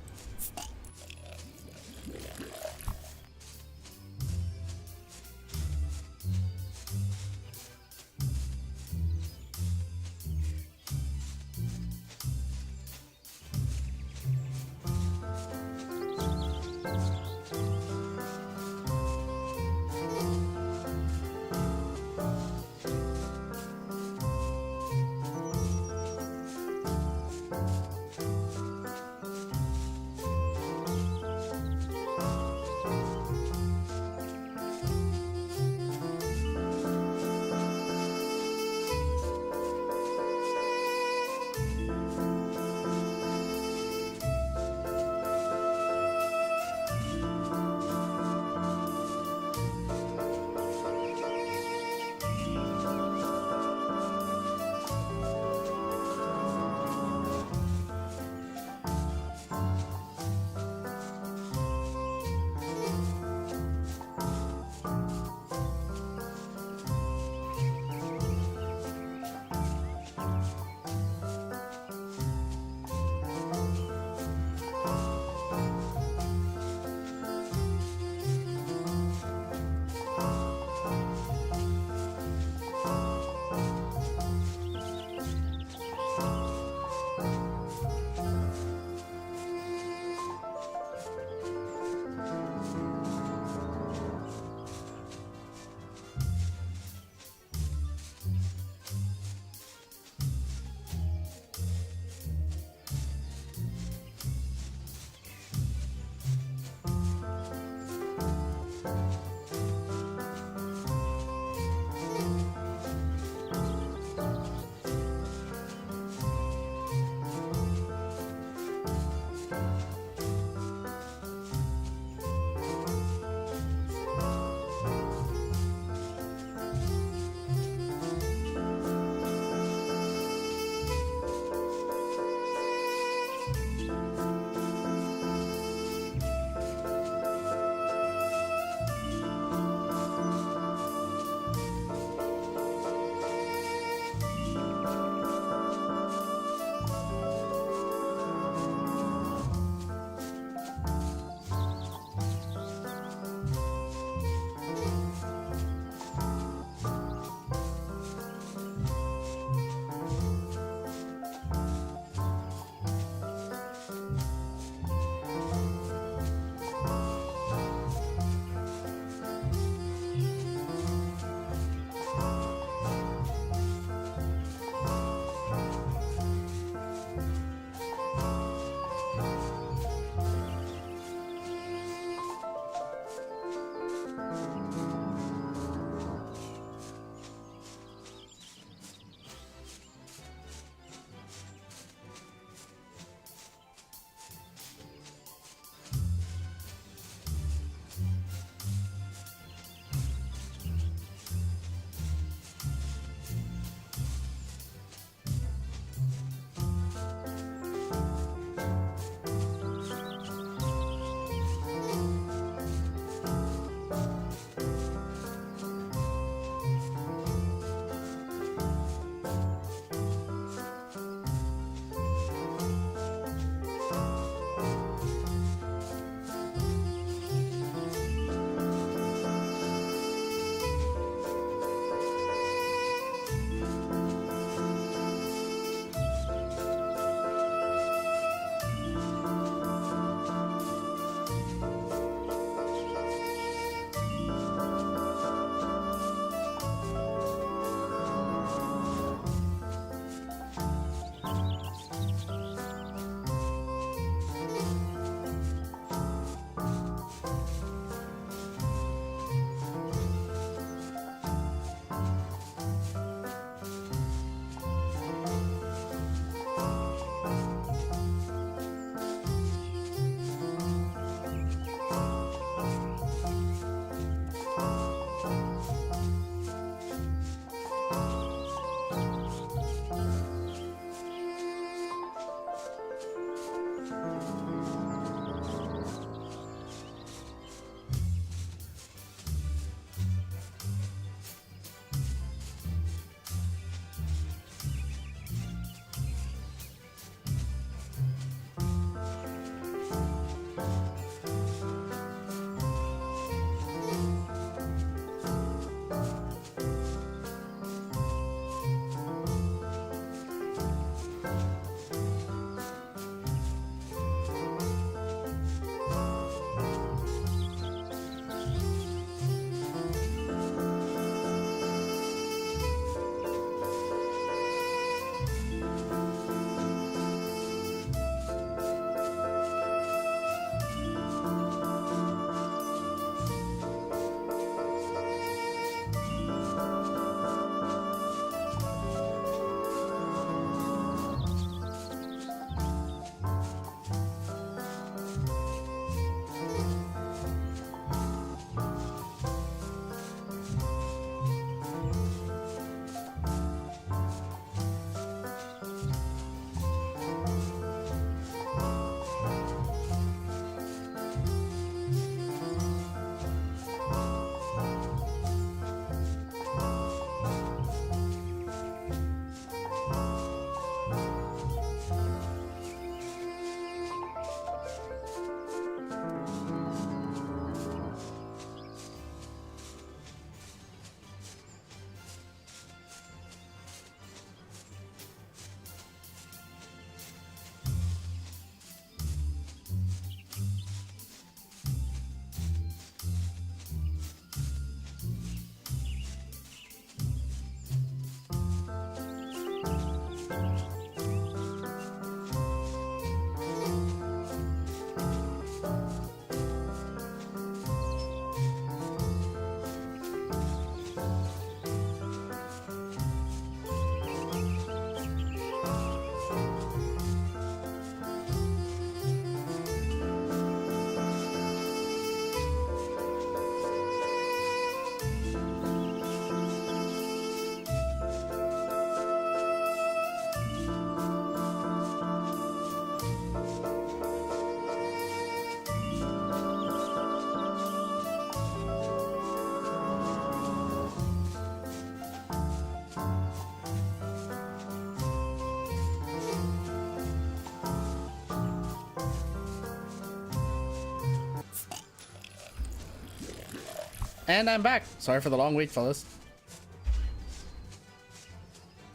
And I'm back. Sorry for the long wait, fellas.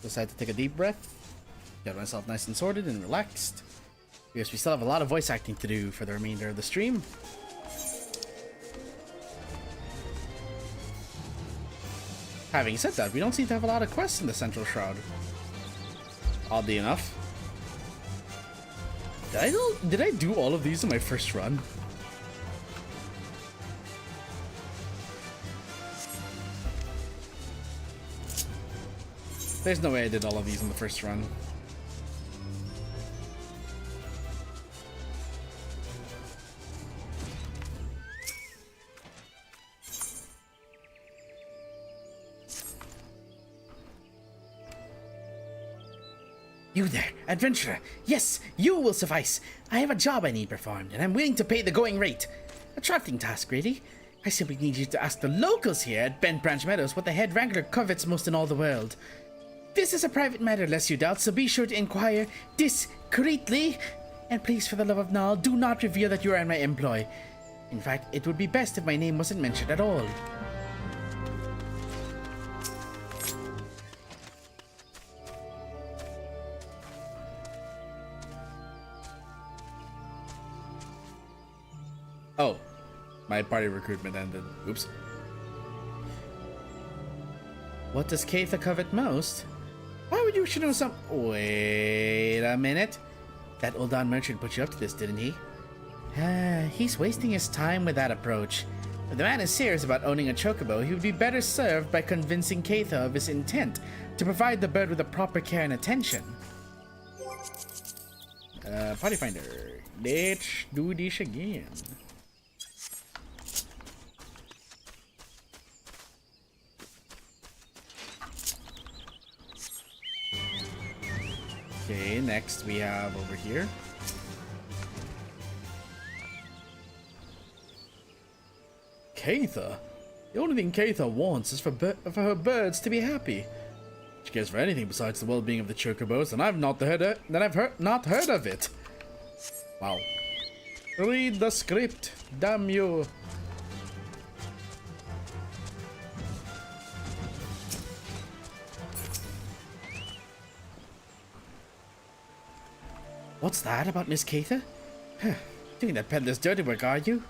Decided to take a deep breath, get myself nice and sorted and relaxed, because we still have a lot of voice acting to do for the remainder of the stream. Having said that, we don't seem to have a lot of quests in the Central Shroud. Oddly enough. Did I do all of these in my first run? There's no way I did all of these in the first run. You there, adventurer. Yes, you will suffice. I have a job I need performed, and I'm willing to pay the going rate. A trifling task, really. I simply need you to ask the locals here at Bent Branch Meadows what the head wrangler covets most in all the world. This is a private matter, lest you doubt, so be sure to inquire discreetly. And please, for the love of Nal, do not reveal that you are in my employ. In fact, it would be best if my name wasn't mentioned at all. Oh, my party recruitment ended. Oops. What does Keitha covet most? Why would you wish to know some— Wait a minute. That old Don merchant put you up to this, didn't he? He's wasting his time with that approach. If the man is serious about owning a chocobo, he would be better served by convincing Keitha of his intent to provide the bird with the proper care and attention. Party finder. Let's do this again. Okay, next we have over here. Keitha? The only thing Keitha wants is for her birds to be happy. She cares for anything besides the well-being of the chocobos, and I've not heard of it. Wow. Read the script, damn you. What's that about Miss Keitha? Doing that peddler's dirty work, are you?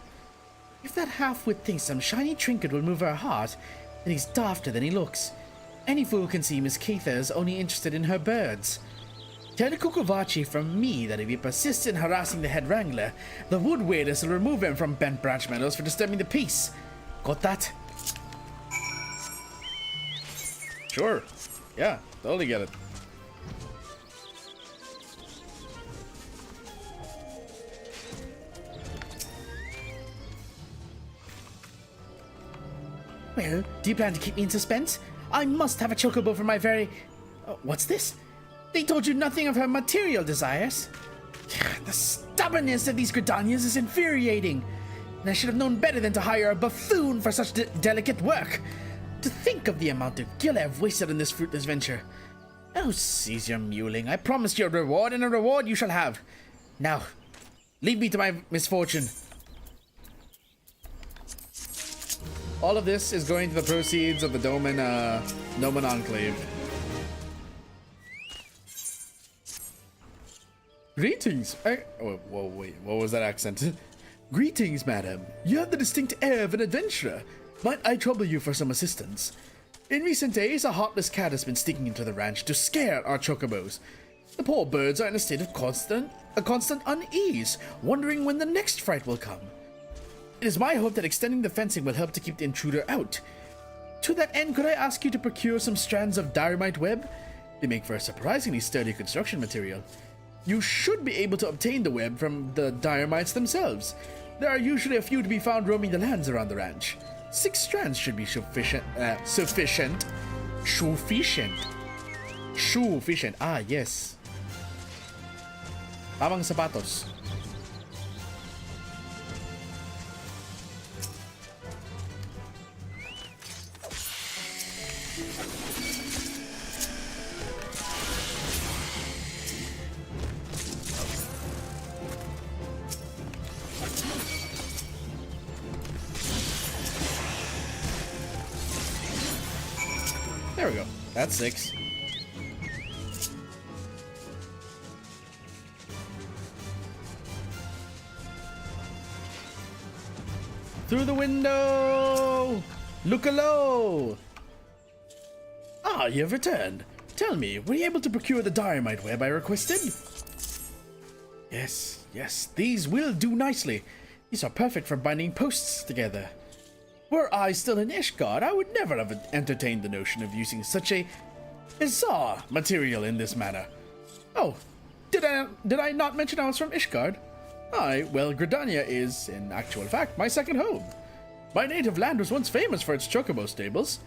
If that half-wit thinks some shiny trinket will move her heart, then he's dafter than he looks. Any fool can see Miss Keitha is only interested in her birds. Tell Kukuvachi from me that if he persists in harassing the head wrangler, the wood waders will remove him from Bent Branch Meadows for disturbing the peace. Got that? Sure. Yeah, totally get it. Well, do you plan to keep me in suspense? I must have a chocobo for my very— what's this? They told you nothing of her material desires? The stubbornness of these Gridanians is infuriating. And I should have known better than to hire a buffoon for such delicate work. To think of the amount of gil I have wasted on this fruitless venture. Oh, cease your mewling. I promised you a reward, and a reward you shall have. Now, leave me to my misfortune. All of this is going to the proceeds of the Doman Enclave. Greetings. Whoa, wait, what was that accent? Greetings, madam. You have the distinct air of an adventurer. Might I trouble you for some assistance? In recent days, a heartless cat has been sneaking into the ranch to scare our chocobos. The poor birds are in a state of constant unease, wondering when the next fright will come. It is my hope that extending the fencing will help to keep the intruder out. To that end, could I ask you to procure some strands of dynamite web? They make for a surprisingly sturdy construction material. You should be able to obtain the web from the dynamites themselves. There are usually a few to be found roaming the lands around the ranch. 6 strands should be sufficient. Sufficient. Ah, yes. Tamang sapatos. There we go. That's 6. Through the window! Look alow! Ah, you have returned. Tell me, were you able to procure the dynamite web I requested? Yes, these will do nicely. These are perfect for binding posts together. Were I still in Ishgard, I would never have entertained the notion of using such a bizarre material in this manner. Oh, did I not mention I was from Ishgard? Well, Gridania is, in actual fact, my second home. My native land was once famous for its chocobo stables.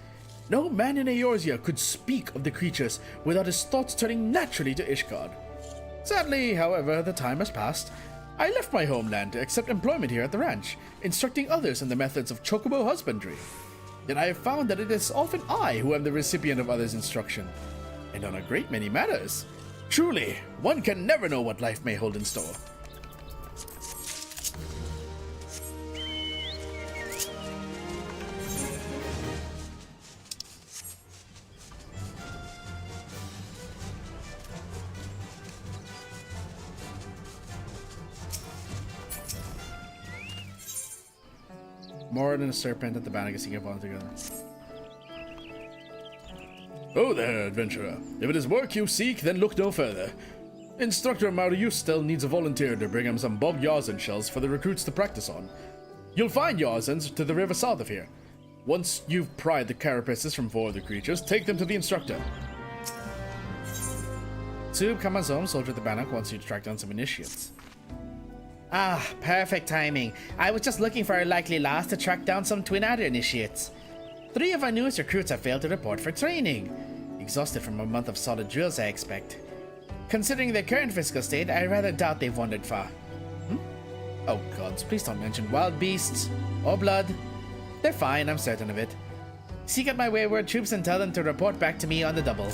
No man in Eorzea could speak of the creatures without his thoughts turning naturally to Ishgard. Sadly, however, the time has passed. I left my homeland to accept employment here at the ranch, instructing others in the methods of chocobo husbandry. Yet I have found that it is often I who am the recipient of others' instruction, and on a great many matters. Truly, one can never know what life may hold in store. More than a serpent at the banner singing upon together. Oh there, adventurer. If it is work you seek, then look no further. Instructor Marius still needs a volunteer to bring him some bob Yarzen shells for the recruits to practice on. You'll find Yarzens to the river south of here. Once you've pried the carapaces from 4 of the creatures, take them to the instructor. Sub Kamazom, soldier at the Bannock, wants you to track down some initiates. Ah, perfect timing. I was just looking for a likely loss to track down some twin adder initiates. 3 of our newest recruits have failed to report for training. Exhausted from a month of solid drills, I expect. Considering their current physical state, I rather doubt they've wandered far. Oh gods, please don't mention wild beasts. Or blood. They're fine, I'm certain of it. Seek out my wayward troops and tell them to report back to me on the double.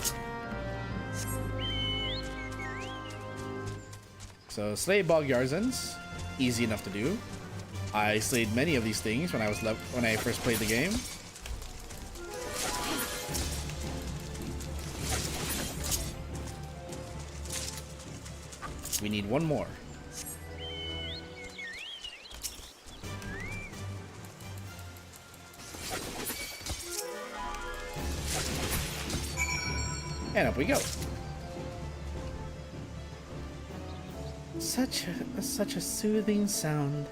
So, slay bog Yarzens. Easy enough to do. I slayed many of these things when I first played the game. We need one more. And up we go. Such a soothing sound.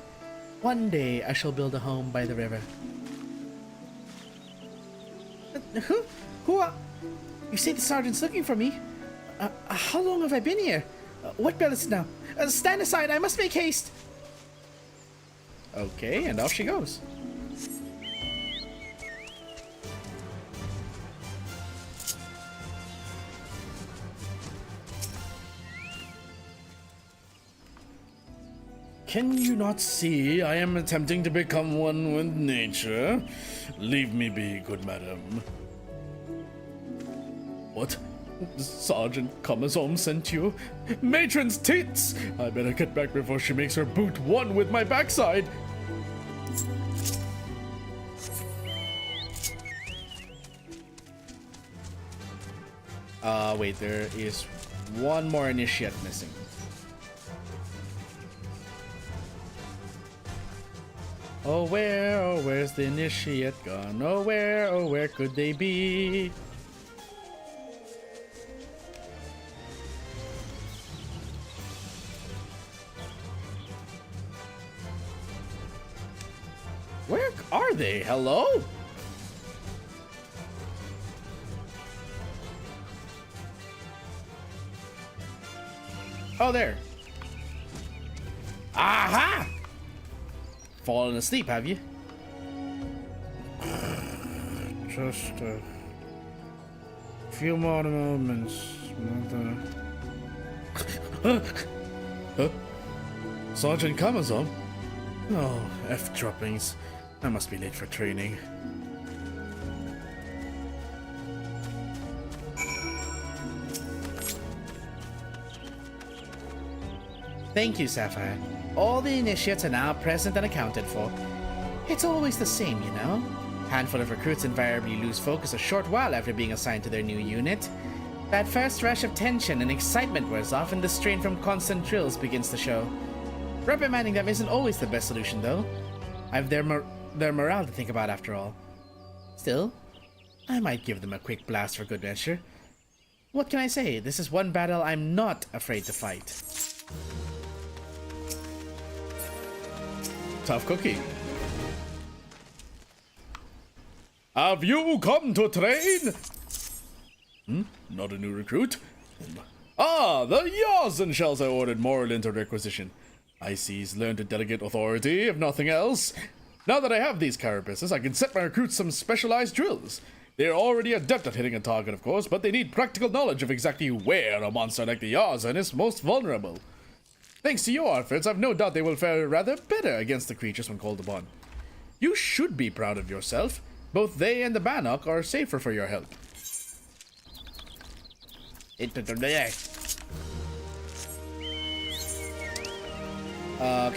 One day I shall build a home by the river. Who are... You say the sergeant's looking for me? How long have I been here? What bell is it now? Stand aside, I must make haste. Okay, and off she goes. Can you not see I am attempting to become one with nature? Leave me be, good madam. What? Sergeant Kamazom sent you? Matron's tits! I better get back before she makes her boot one with my backside. Wait, there is one more initiate missing. Oh, where's the initiate gone? Oh, where could they be? Where are they? Hello? Oh, there. Aha! Fallen asleep, have you? Just a few more moments, mother. Huh? Sergeant Kamazon? Oh, F droppings. I must be late for training. Thank you, Sapphire. All the initiates are now present and accounted for. It's always the same, you know? Handful of recruits invariably lose focus a short while after being assigned to their new unit. That first rush of tension and excitement wears off, and the strain from constant drills begins to show. Reprimanding them isn't always the best solution, though. I've their morale to think about after all. Still, I might give them a quick blast for good measure. What can I say? This is one battle I'm not afraid to fight. Tough cookie. Have you come to train? Not a new recruit. Ah, the Eorzea shells I ordered moral into requisition. I see he's learned to delegate authority, if nothing else. Now that I have these carapaces, I can set my recruits some specialized drills. They're already adept at hitting a target, of course, but they need practical knowledge of exactly where a monster like the Eorzea is most vulnerable. Thanks to your outfits, I've no doubt they will fare rather better against the creatures when called upon. You should be proud of yourself. Both they and the Bannock are safer for your help. Okay,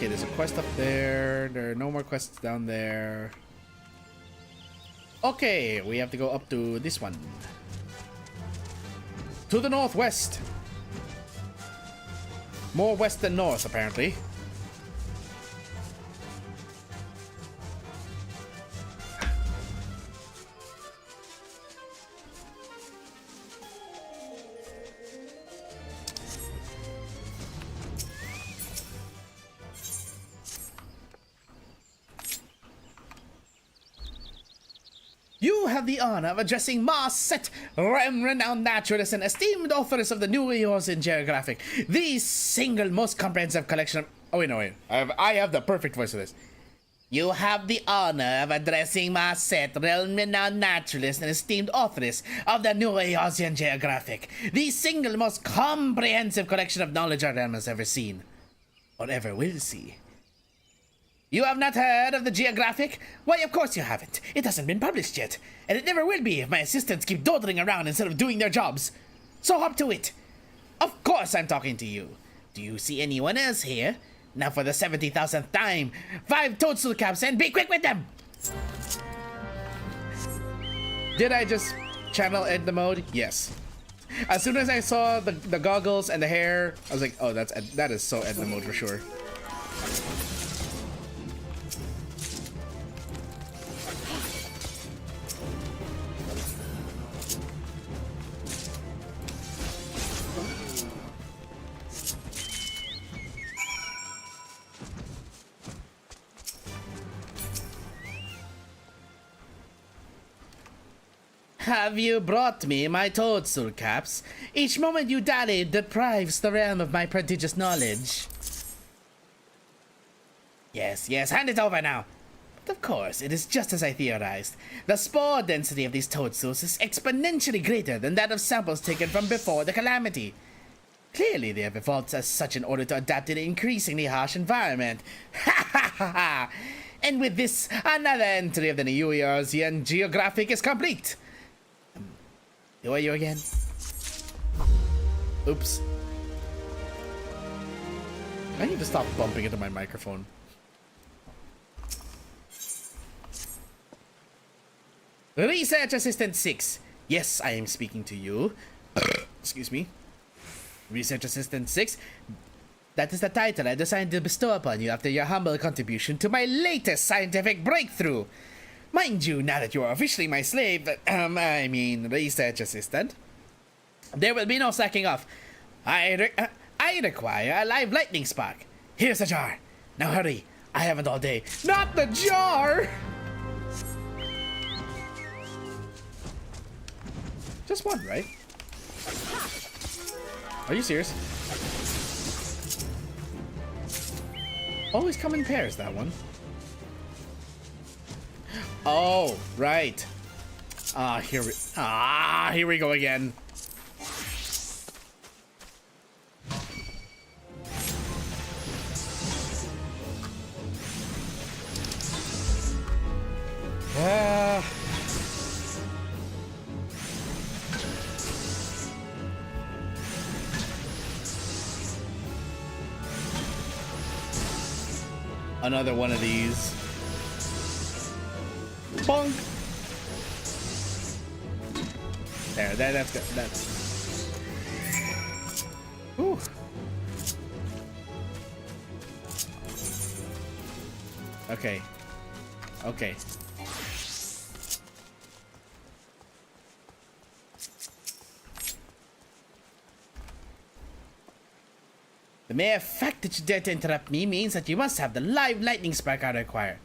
there's a quest up there. There are no more quests down there. Okay, we have to go up to this one. To the northwest. More west than north, apparently. You have the honor of addressing Marset, renowned naturalist and esteemed authoress of the new Eorzea geographic, the single most comprehensive collection of... Oh, wait, no, wait. I have the perfect voice for this. You have the honor of addressing Marset, renowned naturalist and esteemed authoress of the new Eorzea geographic, the single most comprehensive collection of knowledge our realm has ever seen, or ever will see. You have not heard of the geographic? Why, of course you haven't. It hasn't been published yet, and it never will be if my assistants keep dawdling around instead of doing their jobs. So hop to it. Of course I'm talking to you. Do you see anyone else here? Now for the 70,000th time, 5 toadstool caps and be quick with them! Did I just channel Edna mode? Yes. As soon as I saw the goggles and the hair, I was like, oh, that is so Edna mode for sure. Have you brought me my toadstool caps? Each moment you dally deprives the realm of my prodigious knowledge. Yes, hand it over now. But of course, it is just as I theorized. The spore density of these toadstools is exponentially greater than that of samples taken from before the calamity. Clearly, they have evolved as such in order to adapt to the increasingly harsh environment. Ha ha ha ha! And with this, another entry of the new Eorzea geographic is complete. Who are you again? Oops. I need to stop bumping into my microphone. Research Assistant 6. Yes, I am speaking to you. Excuse me. Research Assistant 6. That is the title I decided to bestow upon you after your humble contribution to my latest scientific breakthrough. Mind you, now that you are officially my slave, research assistant, there will be no slacking off. I require a live lightning spark. Here's a jar. Now hurry. I haven't all day. Not the jar! Just one, right? Are you serious? Always come in pairs, that one. Oh, right. Here we go again. Another one of these. Bonk. There, that's good. That's... Ooh. Okay. Okay. The mere fact that you dare to interrupt me means that you must have the live lightning spark I require.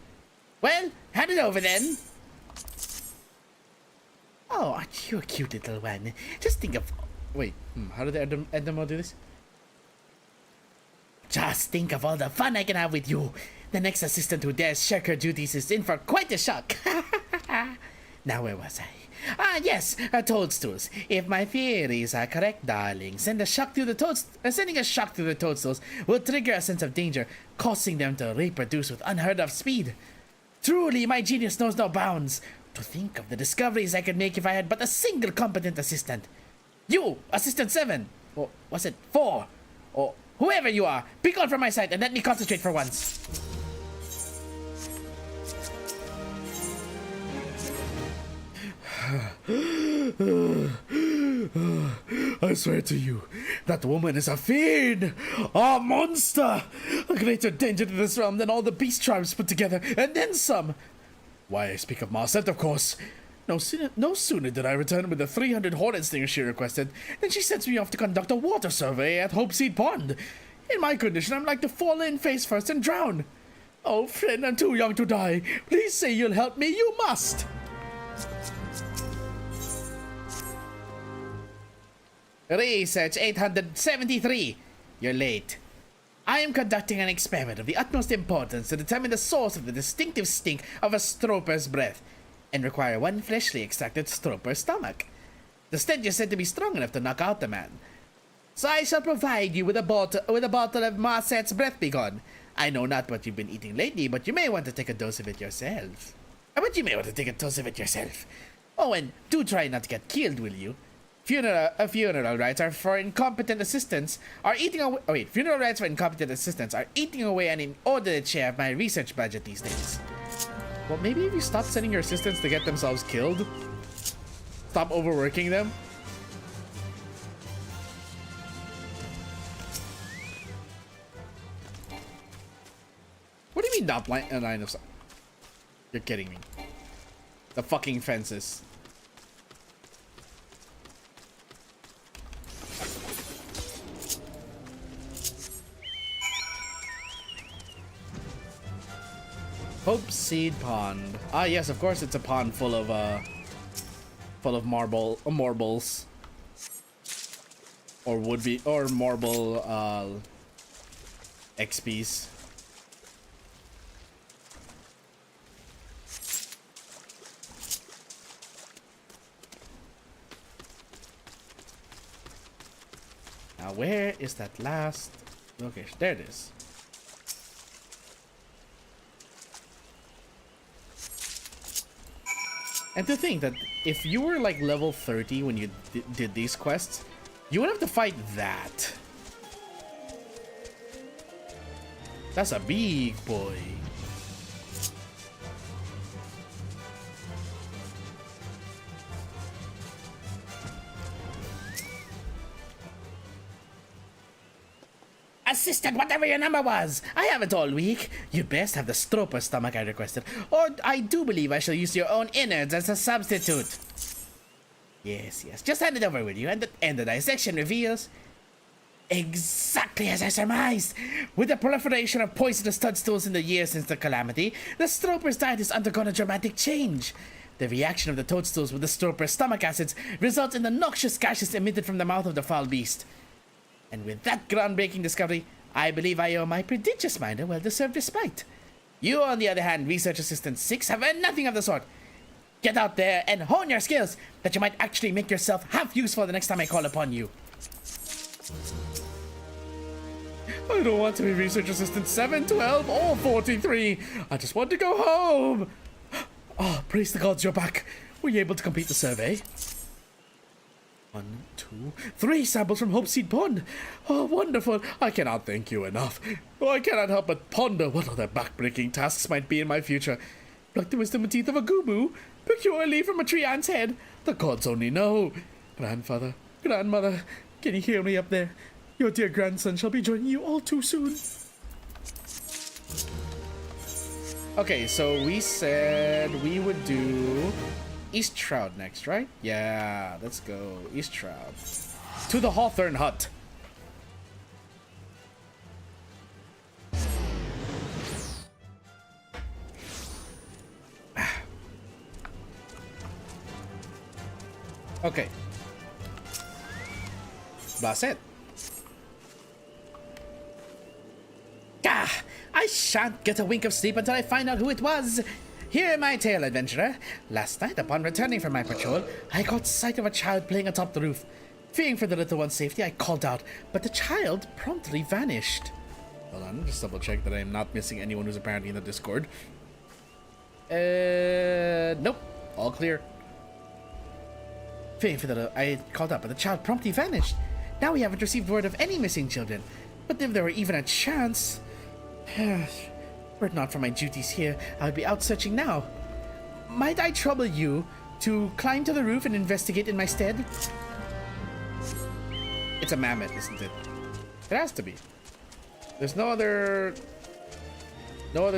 Well, hand it over then. Oh, aren't you a cute little one? Just think of... Wait, how did the Endemo do this? Just think of all the fun I can have with you. The next assistant who dares shirk her duties is in for quite a shock. Now where was I? Ah, yes, toadstools. If my theories are correct, darling, sending a shock through the toadstools will trigger a sense of danger, causing them to reproduce with unheard of speed. Truly, my genius knows no bounds. To think of the discoveries I could make if I had but a single competent assistant. You, Assistant 7, or was it 4, or whoever you are, be gone from my sight and let me concentrate for once. I swear to you, that woman is a fiend, a monster, a greater danger to this realm than all the beast tribes put together, and then some. Why, I speak of Marset, of course. No sooner did I return with the 300 hornet stingers she requested than she sends me off to conduct a water survey at Hopeseed Pond. In my condition, I'm like to fall in face first and drown. Oh, friend, I'm too young to die. Please say you'll help me. You must. Research 873. You're late. I am conducting an experiment of the utmost importance to determine the source of the distinctive stink of a stroper's breath, and require one freshly extracted stroper's stomach. The stench is said to be strong enough to knock out the man. So I shall provide you with a bottle of Marset's breath begone. I know not what you've been eating lately, but you may want to take a dose of it yourself. Oh, and do try not to get killed, will you? Funeral rites are for incompetent assistants are eating away. Funeral rites for incompetent assistants are eating away an inordinate share of my research budget these days. Well, maybe if you stop sending your assistants to get themselves killed, stop overworking them. What do you mean not line of sight? You're kidding me. The fucking fences. Hopeseed Pond. Ah, yes, of course it's a pond full of marbles. Or would-be, or marble, XPs. Now, where is that last location? There it is. And to think that if you were like level 30 when you did these quests, you would have to fight that. That's a big boy. Assistant, whatever your number was, I have it all week. You'd best have the stroper stomach I requested, or I do believe I shall use your own innards as a substitute. Yes, just hand it over with you, and the dissection reveals exactly as I surmised. With the proliferation of poisonous toadstools in the years since the calamity, the stroper's diet has undergone a dramatic change. The reaction of the toadstools with the stroper's stomach acids results in the noxious gases emitted from the mouth of the foul beast. And with that groundbreaking discovery, I believe I owe my prodigious mind a well-deserved respite. You, on the other hand, Research Assistant 6, have earned nothing of the sort. Get out there and hone your skills, that you might actually make yourself half useful the next time I call upon you. I don't want to be Research Assistant 7, 12, or 43. I just want to go home. Oh, praise the gods, you're back. Were you able to complete the survey? 1, 2, 3 samples from Hopeseed Pond. Oh, wonderful. I cannot thank you enough. Oh, I cannot help but ponder what other backbreaking tasks might be in my future. Pluck the wisdom and teeth of a gumu. Procure a leaf from a tree ant's head. The gods only know. Grandfather, grandmother, can you hear me up there? Your dear grandson shall be joining you all too soon. Okay, so we said we would do East Shroud next, right? Yeah, let's go. East Shroud. To the Hawthorne Hut. Okay. That's it. Gah! I shan't get a wink of sleep until I find out who it was. Hear my tale, adventurer. Last night, upon returning from my patrol, I caught sight of a child playing atop the roof. Fearing for the little one's safety, I called out, but the child promptly vanished. Hold on, just double check that I am not missing anyone who's apparently in the Discord. Nope. All clear. Fearing for the I called out, but the child promptly vanished. Now we haven't received word of any missing children. But if there were even a chance... Were it not for my duties here, I would be out searching now. Might I trouble you to climb to the roof and investigate in my stead? It's a mammoth, isn't it? It has to be. There's no other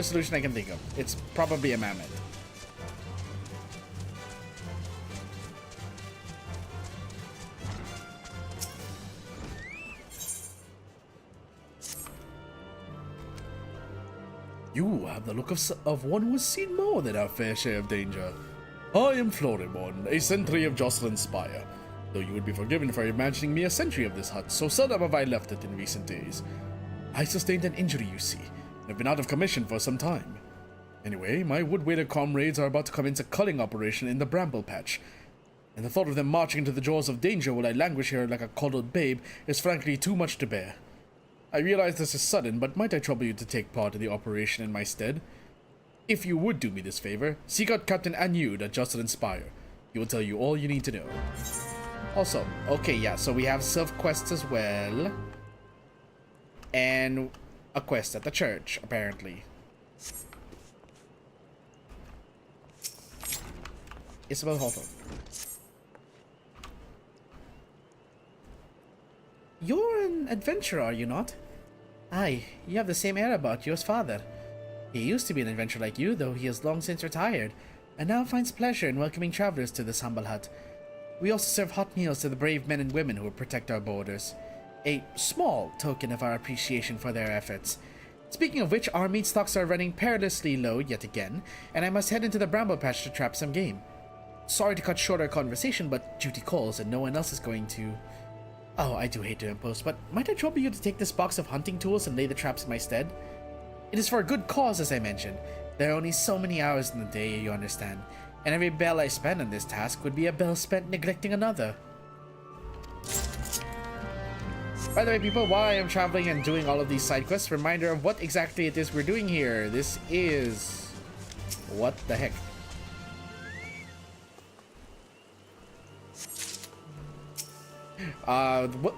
solution I can think of. It's probably a mammoth. You have the look of one who has seen more than our fair share of danger. I am Florimon, a sentry of Jocelyn's Spire, though you would be forgiven for imagining me a sentry of this hut, so seldom have I left it in recent days. I sustained an injury, you see, and have been out of commission for some time. Anyway, my wood-waiter comrades are about to commence a culling operation in the bramble patch, and the thought of them marching into the jaws of danger while I languish here like a coddled babe is frankly too much to bear. I realize this is sudden, but might I trouble you to take part in the operation in my stead? If you would do me this favor, seek out Captain Anyud at Jocelyn's Spire. He will tell you all you need to know. Also, okay, yeah, so we have self-quests as well. And a quest at the church, apparently. Isabel Hawthorne. You're an adventurer, are you not? Aye, you have the same air about you as father. He used to be an adventurer like you, though he has long since retired, and now finds pleasure in welcoming travelers to this humble hut. We also serve hot meals to the brave men and women who protect our borders. A small token of our appreciation for their efforts. Speaking of which, our meat stocks are running perilously low yet again, and I must head into the bramble patch to trap some game. Sorry to cut short our conversation, but duty calls and no one else is going to... Oh, I do hate to impose, but might I trouble you to take this box of hunting tools and lay the traps in my stead? It is for a good cause, as I mentioned. There are only so many hours in the day, you understand, and every bell I spend on this task would be a bell spent neglecting another. By the way, people, while I am traveling and doing all of these side quests, reminder of what exactly it is we're doing here. This is... What the heck?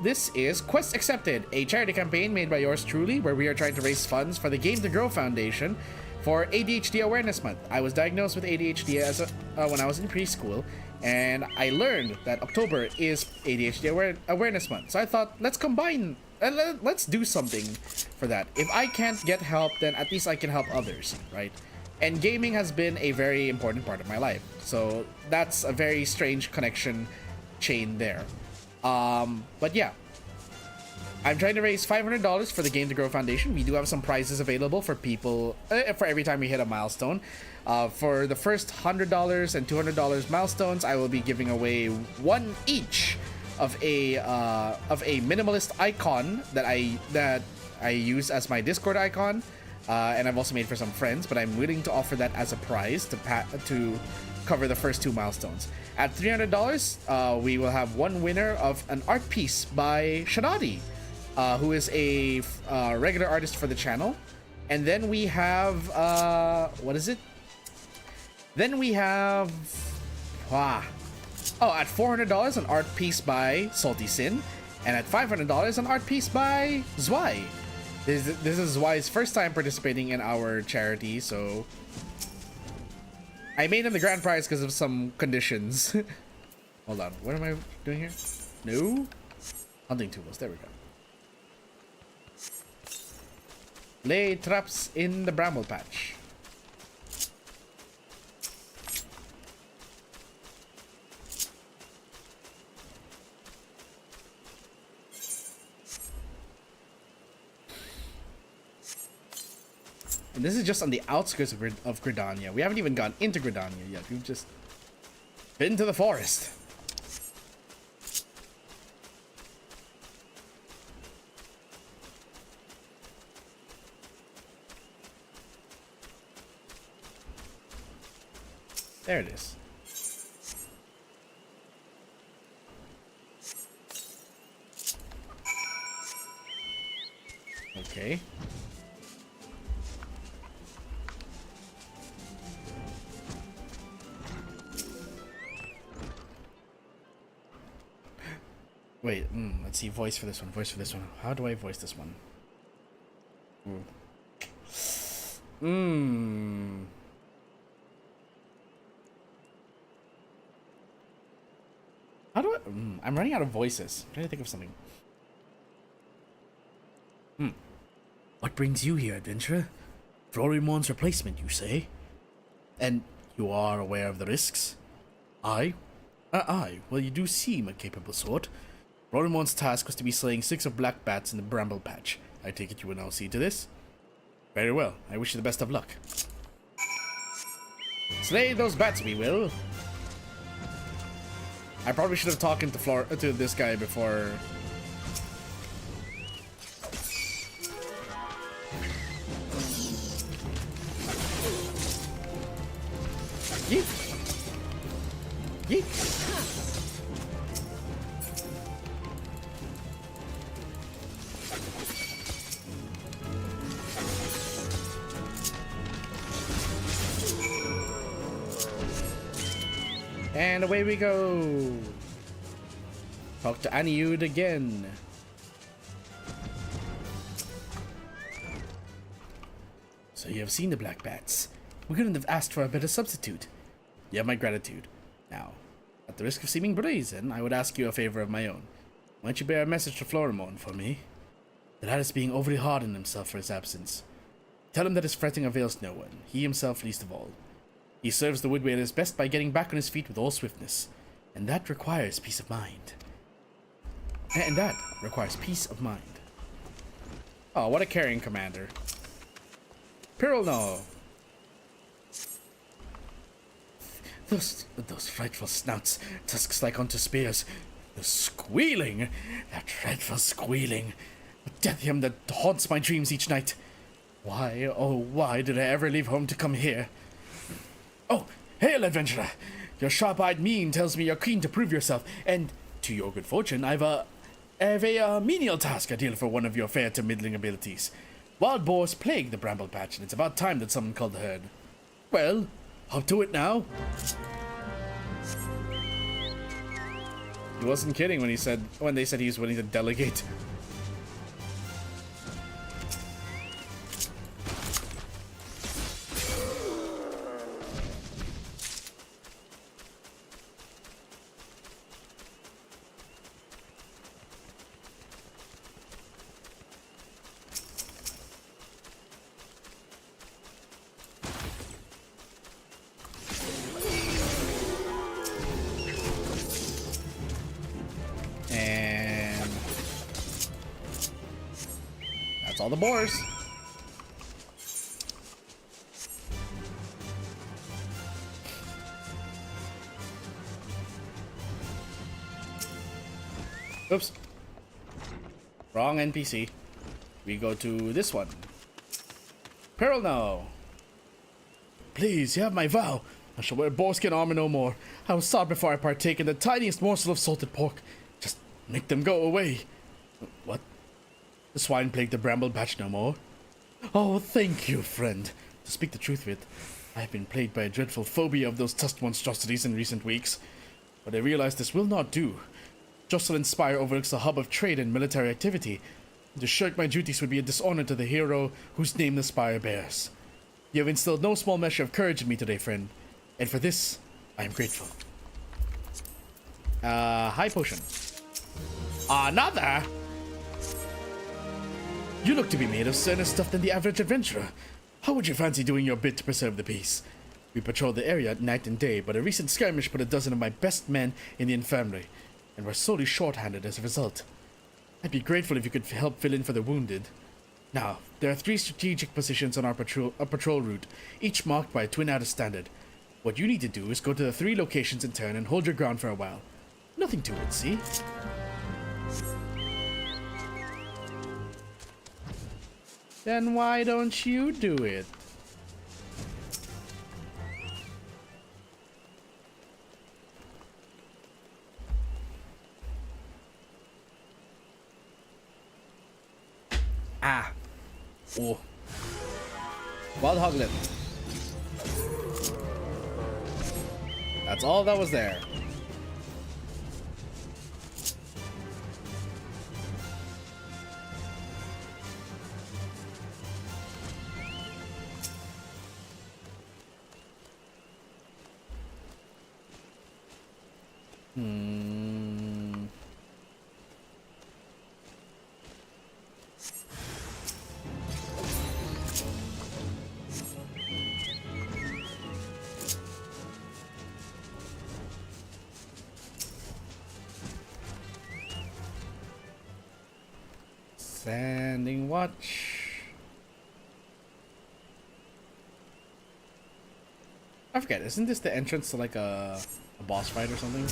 This is Quest Accepted, a charity campaign made by yours truly, where we are trying to raise funds for the Game to Grow Foundation for ADHD Awareness Month. I was diagnosed with ADHD when I was in preschool, and I learned that October is ADHD Awareness Month. So I thought, let's combine, let's do something for that. If I can't get help, then at least I can help others, right? And gaming has been a very important part of my life. So that's a very strange connection chain there. But yeah, I'm trying to raise $500 for the Game to Grow Foundation. We do have some prizes available for people for every time we hit a milestone. For the first $100 and $200 milestones, I will be giving away one each of a minimalist icon that I use as my Discord icon, and I've also made for some friends. But I'm willing to offer that as a prize to cover the first two milestones. At $300, we will have one winner of an art piece by Shanadi, who is a regular artist for the channel. And then we have, what is it? Then we have, at $400, an art piece by Salty Sin. And at $500, an art piece by Zwei. This is Zwei's first time participating in our charity, so... I made him the grand prize because of some conditions. Hold on. What am I doing here? No? Hunting tools. There we go. Lay traps in the bramble patch. And this is just on the outskirts of Gridania. We haven't even gone into Gridania yet. We've just been to the forest. There it is. Okay. Wait, let's see. Voice for this one. Voice for this one. How do I voice this one? How do I? I'm running out of voices. I'm trying to think of something. What brings you here, adventurer? Florymon's replacement, you say? And you are aware of the risks? I? Well, you do seem a capable sort. Florymon's task was to be slaying 6 of black bats in the bramble patch. I take it you will now see to this? Very well. I wish you the best of luck. Slay those bats, we will. I probably should have talked to this guy before. Yeet. Yeet. And away we go. Talk to Aniud again. So you have seen the black bats. We couldn't have asked for a better substitute. You have my gratitude. Now, at the risk of seeming brazen, I would ask you a favor of my own. Why don't you bear a message to Florimon for me? The lad is being overly hard on himself for his absence. Tell him that his fretting avails no one, he himself least of all. He serves the Woodwailers best by getting back on his feet with all swiftness, and that requires peace of mind. Oh, what a caring commander. Pirulno! Those frightful snouts, tusks like unto spears. The squealing! That dreadful squealing! The death hymn that haunts my dreams each night. Why, oh why did I ever leave home to come here? Oh, hail, adventurer! Your sharp-eyed mien tells me you're keen to prove yourself, and, to your good fortune, I've a menial task I deal for one of your fair to middling abilities. Wild boars plague the bramble patch, and it's about time that someone called the herd. Well, up to it now. He wasn't kidding when they said he was willing to delegate. All the boars. Oops. Wrong NPC. We go to this one. Pirulno. Please, you have my vow. I shall wear boarskin armor no more. I will starve before I partake in the tiniest morsel of salted pork. Just make them go away. What? The swine plague the bramble patch no more. Oh, thank you, friend. To speak the truth of it, I have been plagued by a dreadful phobia of those tusked monstrosities in recent weeks. But I realize this will not do. Jocelyn Spire overlooks a hub of trade and military activity. To shirk my duties would be a dishonor to the hero whose name the spire bears. You have instilled no small measure of courage in me today, friend, and for this, I am grateful. High potion. Another? You look to be made of sterner stuff than the average adventurer. How would you fancy doing your bit to preserve the peace? We patrol the area night and day, but a recent skirmish put a dozen of my best men in the infirmary, and we're sorely short-handed as a result. I'd be grateful if you could help fill in for the wounded. Now, there are 3 strategic positions on our patrol route, each marked by a twin outer standard. What you need to do is go to the 3 locations in turn and hold your ground for a while. Nothing to it, see? Then why don't you do it? Ah. Oh. Wild Hoglet. That's all that was there. Standing watch. I forget, isn't this the entrance to like a boss fight or something?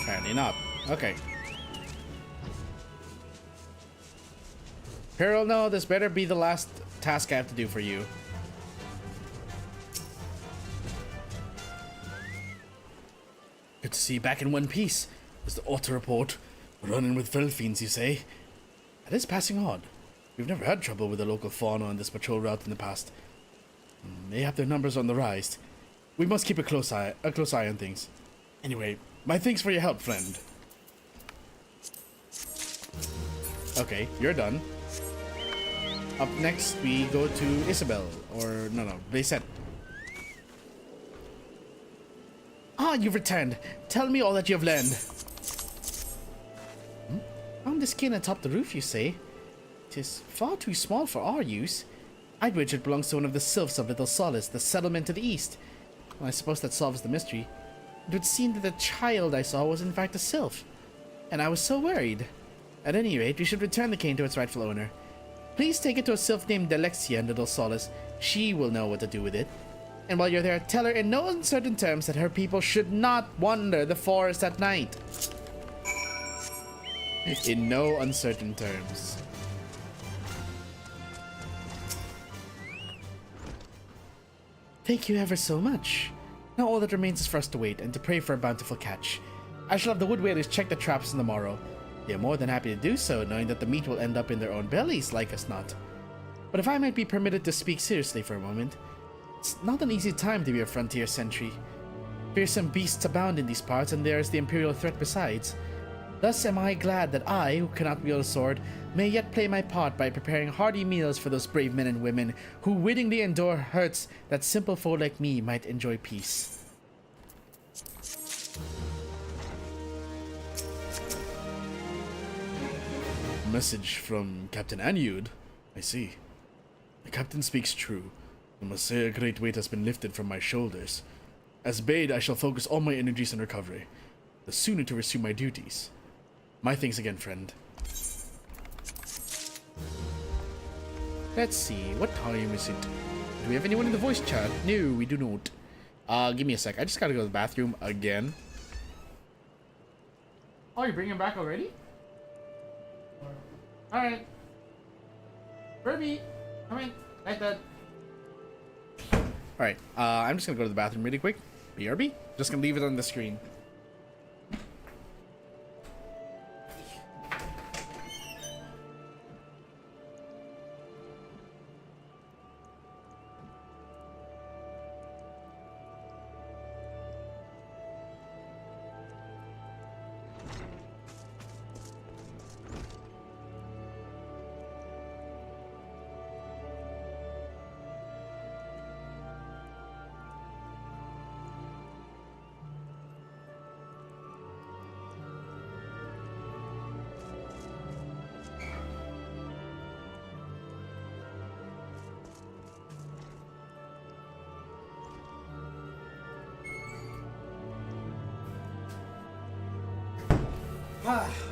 Apparently not. Okay. Peril, no, this better be the last task I have to do for you. Good to see you back in one piece. Was the auto report? Running with fell fiends, you say? That is passing odd. We've never had trouble with the local fauna on this patrol route in the past. They have their numbers on the rise. We must keep a close eye on things. Anyway, my thanks for your help, friend. Okay, you're done. Up next, we go to Isabel. Or, no, Blayset. Ah, you've returned. Tell me all that you've learned. Found this skin atop the roof, you say? 'Tis far too small for our use. I'd wager it belongs to one of the sylphs of Little Solace, the settlement to the east. Well, I suppose that solves the mystery. It would seem that the child I saw was in fact a sylph. And I was so worried. At any rate, we should return the cane to its rightful owner. Please take it to a sylph named Delexia in Little Solace. She will know what to do with it. And while you're there, tell her in no uncertain terms that her people should not wander the forest at night. In no uncertain terms. Thank you ever so much. Now all that remains is for us to wait and to pray for a bountiful catch. I shall have the wood whalers check the traps on the morrow. They are more than happy to do so, knowing that the meat will end up in their own bellies, like us not. But if I might be permitted to speak seriously for a moment, it's not an easy time to be a frontier sentry. Fearsome beasts abound in these parts, and there is the Imperial threat besides. Thus am I glad that I, who cannot wield a sword, may yet play my part by preparing hearty meals for those brave men and women who wittingly endure hurts that simple foe like me might enjoy peace. Message from Captain Anyud. I see. The captain speaks true. I must say a great weight has been lifted from my shoulders. As bade, I shall focus all my energies on recovery, the sooner to resume my duties. My thanks again, friend. Let's see, what time is it? Do we have anyone in the voice chat? No, we do not. Give me a sec. I just gotta go to the bathroom again. Oh, you're bringing him back already? Alright. Burby, come in. Like that. Alright, I'm just gonna go to the bathroom really quick. BRB. Just gonna leave it on the screen.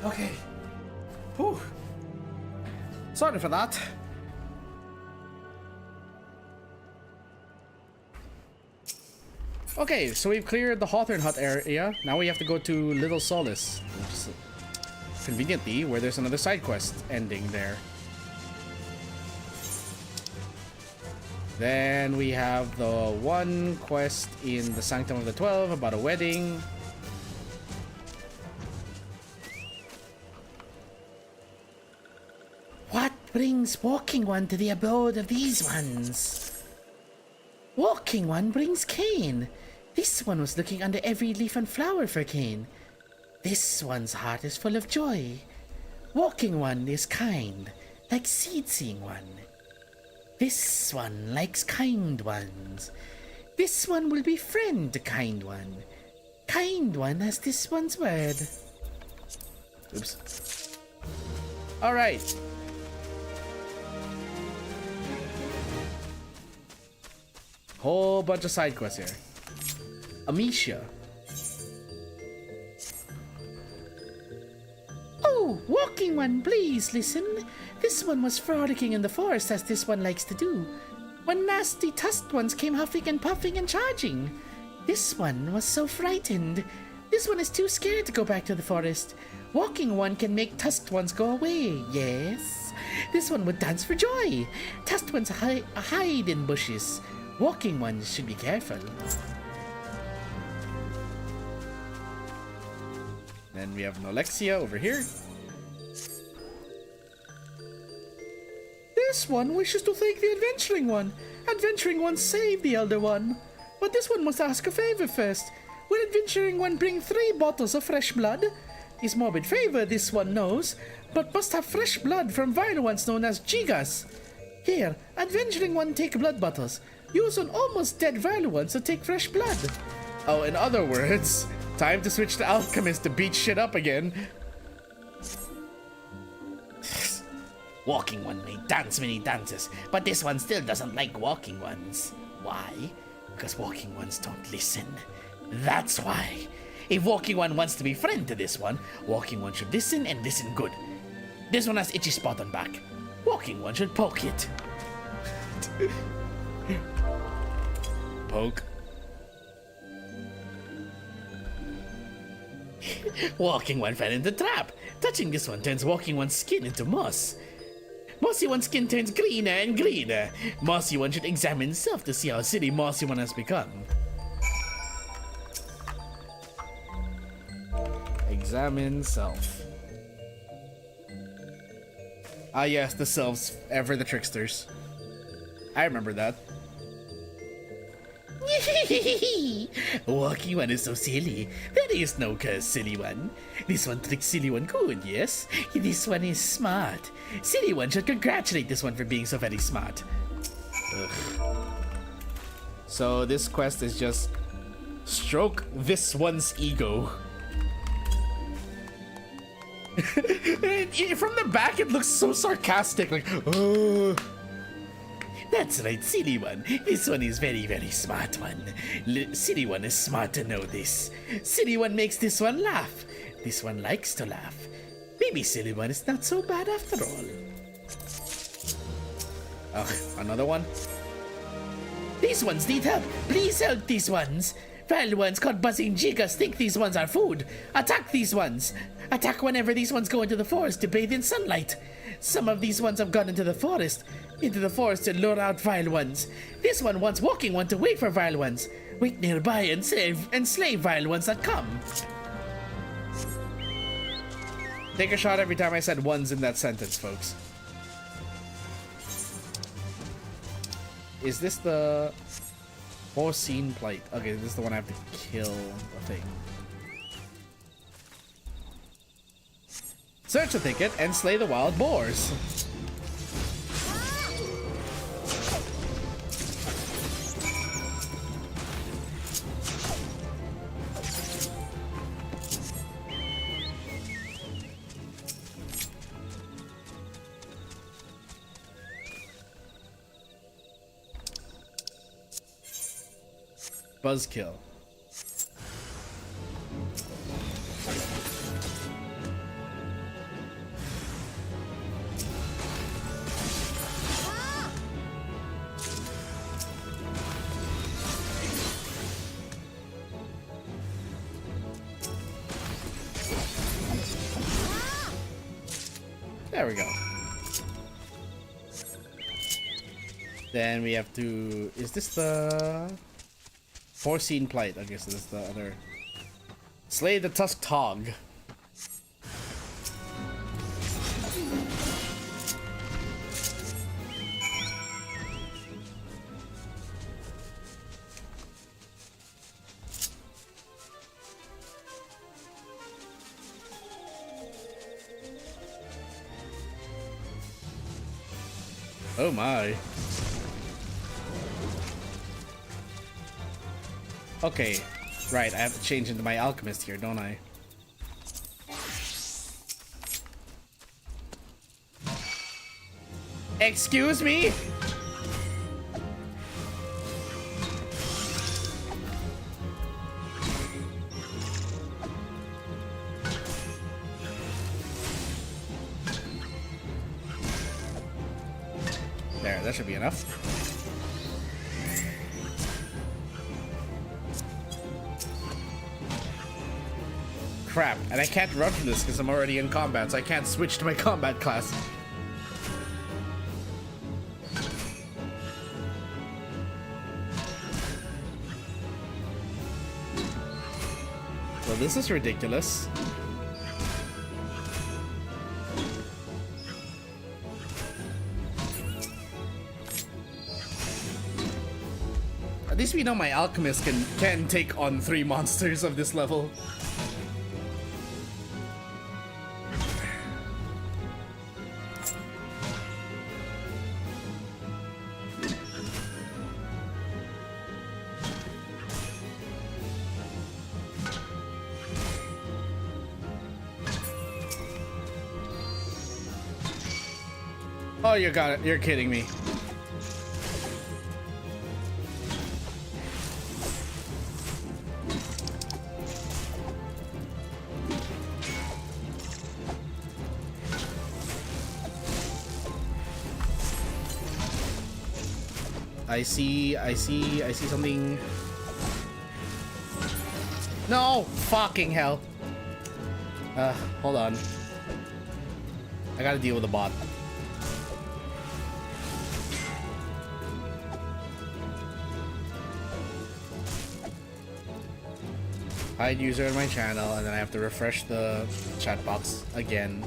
Okay. Whew. Sorry for that. Okay, so we've cleared the Hawthorne Hut area. Now we have to go to Little Solace, which is conveniently where there's another side quest ending there. Then we have the one quest in the Sanctum of the 12 about a wedding. What brings Walking One to the abode of these ones? Walking One brings Cain. This one was looking under every leaf and flower for Cain. This one's heart is full of joy. Walking One is kind, like Seed-Seeing One. This one likes kind ones. This one will befriend the kind one. Kind one has this one's word. Oops. Alright. Whole bunch of side quests here. Amicia. Oh, Walking One, please listen. This one was frolicking in the forest as this one likes to do. When nasty tusked ones came huffing and puffing and charging. This one was so frightened. This one is too scared to go back to the forest. Walking One can make tusked ones go away, yes. This one would dance for joy. Tusked ones hide in bushes. Walking Ones should be careful. Then we have Nolexia over here. This one wishes to thank the Adventuring One. Adventuring One saved the Elder One. But this one must ask a favor first. Will Adventuring One bring 3 bottles of fresh blood? His morbid favor, this one knows, but must have fresh blood from vile ones known as Gigas. Here, Adventuring One take blood bottles. Use on almost dead vile ones to take fresh blood. Oh, in other words, time to switch to Alchemist to beat shit up again. Walking One may dance many dances, but this one still doesn't like Walking Ones. Why? Because Walking Ones don't listen. That's why. If Walking One wants to be friend to this one, Walking One should listen and listen good. This one has itchy spot on back. Walking One should poke it. Poke. Walking One fell in the trap. Touching this one turns Walking One's skin into moss. Mossy One's skin turns greener and greener. Mossy One should examine himself to see how silly Mossy One has become. Examine self. Ah yes, the selves, ever the tricksters. I remember that. Walking One is so silly. There is no curse, silly one. This one tricks silly one good, yes? This one is smart. Silly one should congratulate this one for being so very smart. Ugh. So this quest is just stroke this one's ego. From the back it looks so sarcastic, like, oh. That's right, silly one. This one is very, very smart one. Silly one is smart to know this. Silly one makes this one laugh. This one likes to laugh. Maybe silly one is not so bad after all. Ugh, another one? These ones need help. Please help these ones. Vile ones caught buzzing Gigas think these ones are food. Attack these ones. Attack whenever these ones go into the forest to bathe in sunlight. Some of these ones have gone into the forest to lure out vile ones. This one wants Walking One to wait for vile ones. Wait nearby and slay vile ones that come. Take a shot every time I said ones in that sentence, folks. Is this the Porcine Plight? Okay, this is the one I have to kill the thing. Search the thicket and slay the wild boars. Buzzkill. There we go. Then we have to... Is this the... Foreseen Plight? I guess this is the other... Slay the Tusked Hog. Oh my. Okay, right, I have to change into my alchemist here, don't I? Excuse me? There, that should be enough. Crap, and I can't run from this because I'm already in combat, so I can't switch to my combat class. Well, this is ridiculous. At least we know my alchemist can take on 3 monsters of this level. Oh, you got it. You're kidding me. I see something. No! Fucking hell. Hold on. I gotta deal with the bot. Hide user in my channel, and then I have to refresh the chat box again.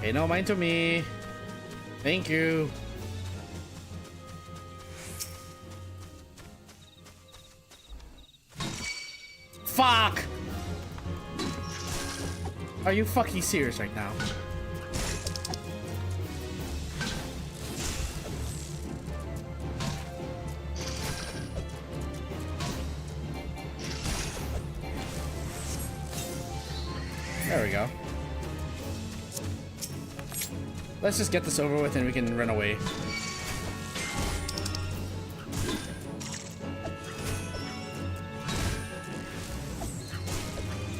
Pay no mind to me. Thank you. Fuck! Are you fucking serious right now? There we go. Let's just get this over with and we can run away.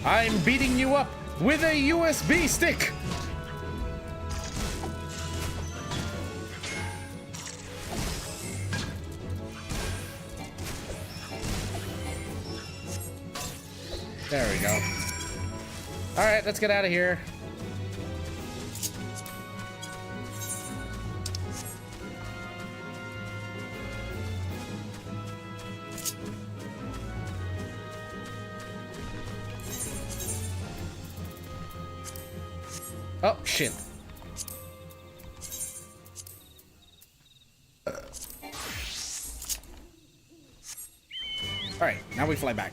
I'm beating you up with a USB stick! There we go. Alright, let's get out of here. Oh, shit. Alright, now we fly back.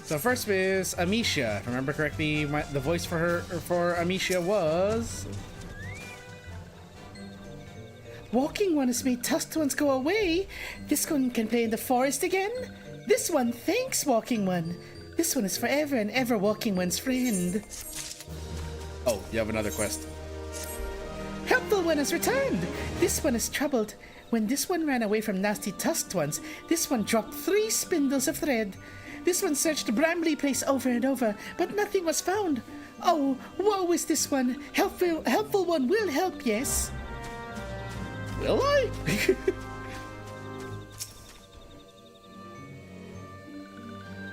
So first is Amicia. If I remember correctly, the voice for Amicia was... Walking one has made tusked ones go away. This one can play in the forest again. This one thanks Walking One. This one is forever and ever Walking One's friend. Oh, you have another quest. Helpful One has returned. This one is troubled. When this one ran away from nasty tusked ones, this one dropped 3 spindles of thread. This one searched the Bramley place over and over, but nothing was found. Oh, woe is this one. Helpful one will help, yes. Will I?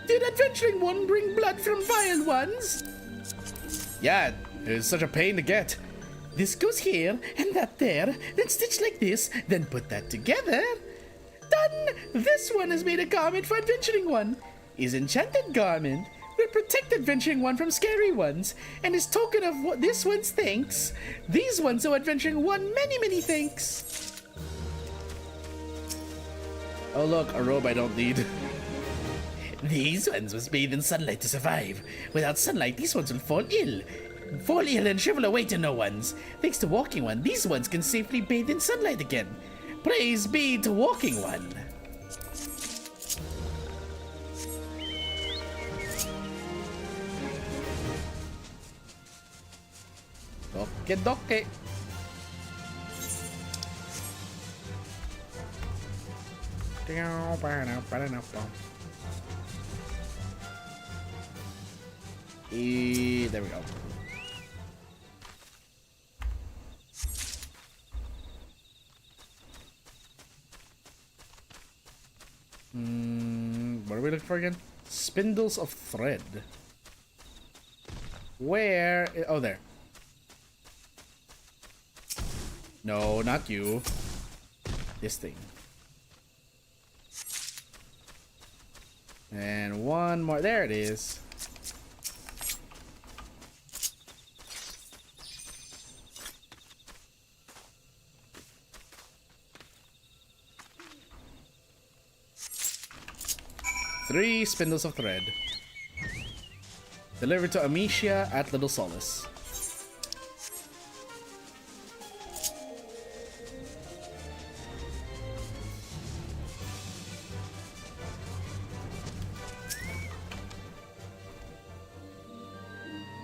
Did adventuring one bring blood from vile ones? Yeah, it was such a pain to get. This goes here, and that there, then stitch like this, then put that together. Done! This one has made a garment for adventuring one. His enchanted garment will protect adventuring one from scary ones, and as token of what this one's thanks, these ones owe adventuring one many, many thanks. Oh look, a robe I don't need. These ones must bathe in sunlight to survive. Without sunlight, these ones will fall ill. Fall ill and shrivel away to no ones. Thanks to Walking One, these ones can safely bathe in sunlight again. Praise be to Walking One. Doke doke. There we go. What are we looking for again? Spindles of thread. Where? Oh, there. No, not you. This thing. And one more. There it is. Three spindles of thread. Delivered to Amicia at Little Solace.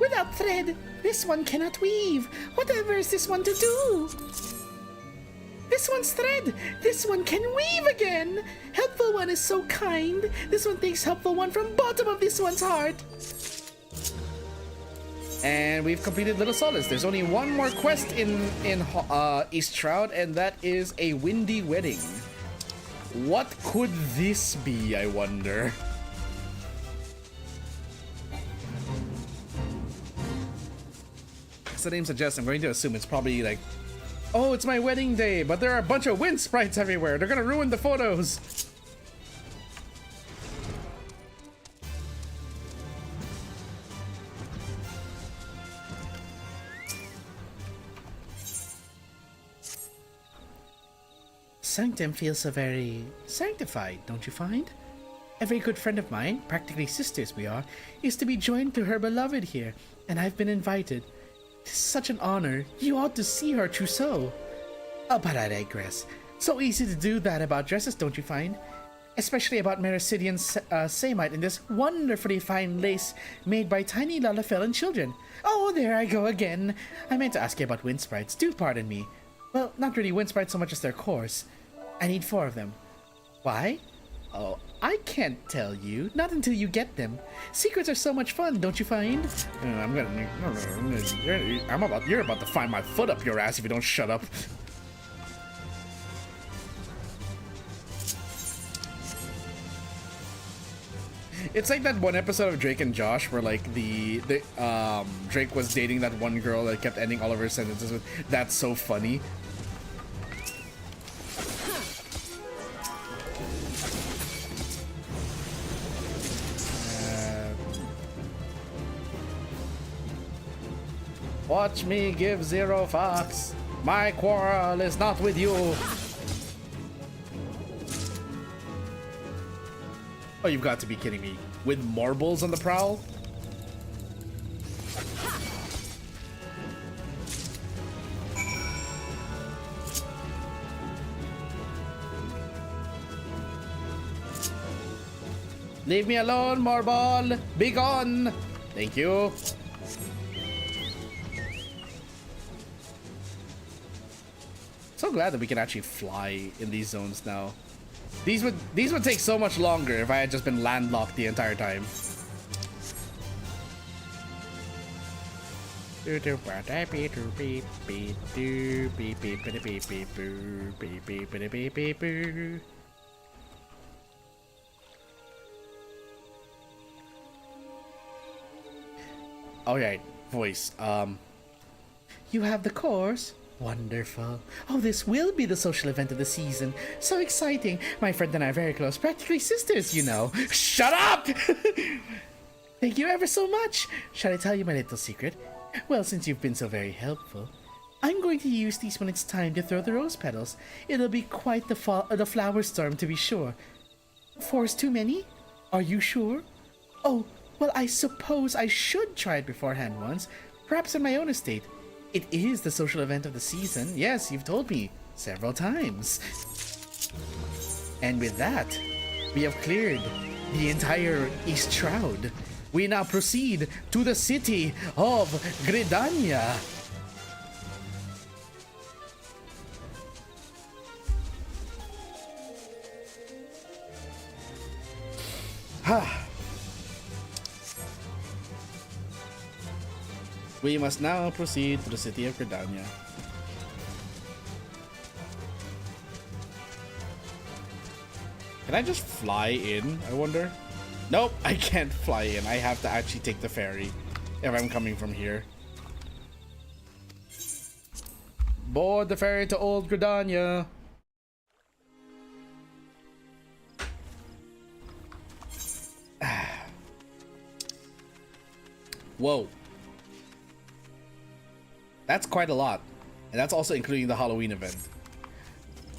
Without thread, this one cannot weave. Whatever is this one to do? This one's thread. This one can weave again. Helpful one is so kind. This one thanks Helpful One from bottom of this one's heart. And we've completed Little Solace. There's only one more quest in East Shroud, and that is a windy wedding. What could this be, I wonder? As the name suggests, I'm going to assume it's probably like, oh, it's my wedding day, but there are a bunch of wind sprites everywhere. They're gonna ruin the photos. Sanctum feels so very sanctified, don't you find? A very good friend of mine, practically sisters we are, is to be joined to her beloved here, and I've been invited. 'Tis such an honor. You ought to see her trousseau. Oh, but I digress. So easy to do that about dresses, don't you find? Especially about Mericidian samite in this wonderfully fine lace made by tiny Lalafellan children. Oh, there I go again. I meant to ask you about wind sprites. Do pardon me. Well, not really wind sprites so much as their cores. I need 4 of them. Why? Oh, I can't tell you. Not until you get them. Secrets are so much fun, don't you find? You're about to find my foot up your ass if you don't shut up. It's like that one episode of Drake and Josh where like the Drake was dating that one girl that kept ending all of her sentences with "That's so funny." Watch me give 0 fucks. My quarrel is not with you. Oh, you've got to be kidding me. With marbles on the prowl? Leave me alone, marble. Be gone. Thank you. So glad that we can actually fly in these zones now. These would take so much longer if I had just been landlocked the entire time. Alright, voice. You have the course? Wonderful. Oh, this will be the social event of the season. So exciting. My friend and I are very close, practically sisters, you know. Shut up! Thank you ever so much. Shall I tell you my little secret? Well, since you've been so very helpful, I'm going to use these when it's time to throw the rose petals. It'll be quite the flower storm, to be sure. 4's too many? Are you sure? Oh, well, I suppose I should try it beforehand once, perhaps on my own estate. It is the social event of the season. Yes, you've told me several times. And with that, we have cleared the entire East Shroud. We now proceed to the city of Gridania. We must now proceed to the city of Gridania. Can I just fly in, I wonder? Nope, I can't fly in. I have to actually take the ferry if I'm coming from here. Board the ferry to Old Gridania. Whoa. That's quite a lot. And that's also including the Halloween event.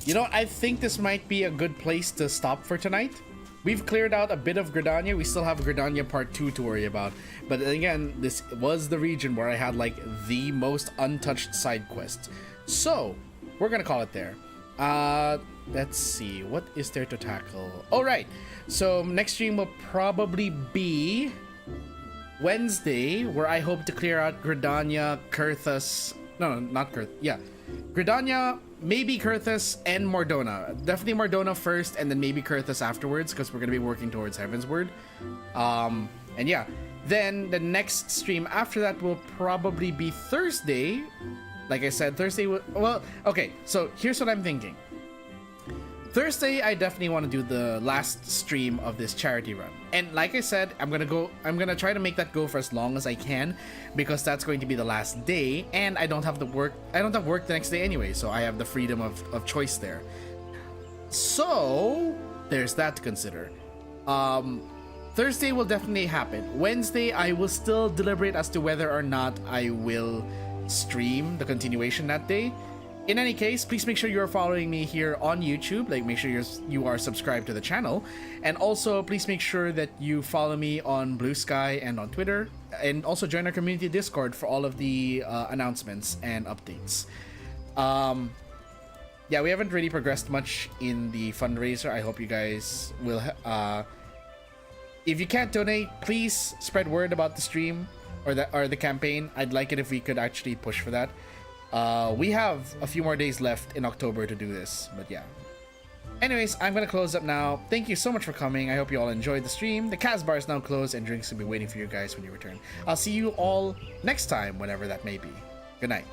You know, I think this might be a good place to stop for tonight. We've cleared out a bit of Gridania. We still have Gridania Part 2 to worry about. But again, this was the region where I had like the most untouched side quests. So, we're gonna call it there. Let's see. What is there to tackle? All right. So, next stream will probably be Wednesday, where I hope to clear out Gridania, Kurthus. No, not Kurth. Yeah. Gridania, maybe Kurthus, and Mordona. Definitely Mordona first, and then maybe Kurthus afterwards, because we're going to be working towards Heavensward. And yeah. Then the next stream after that will probably be Thursday. Like I said, Thursday will... Well, okay. So here's what I'm thinking. Thursday, I definitely want to do the last stream of this charity run. And like I said, I'm gonna try to make that go for as long as I can, because that's going to be the last day, and I don't have work the next day anyway, so I have the freedom of choice there. So there's that to consider. Thursday will definitely happen. Wednesday, I will still deliberate as to whether or not I will stream the continuation that day. In any case, please make sure you're following me here on YouTube. Like, make sure you are subscribed to the channel. And also, please make sure that you follow me on Blue Sky and on Twitter. And also join our community Discord for all of the announcements and updates. Yeah, we haven't really progressed much in the fundraiser. I hope you guys will... if you can't donate, please spread word about the stream or the campaign. I'd like it if we could actually push for that. We have a few more days left in October to do this, but yeah. Anyways, I'm gonna close up now. Thank you so much for coming. I hope you all enjoyed the stream. The KAZ bar is now closed and drinks will be waiting for you guys when you return. I'll see you all next time, whenever that may be. Good night.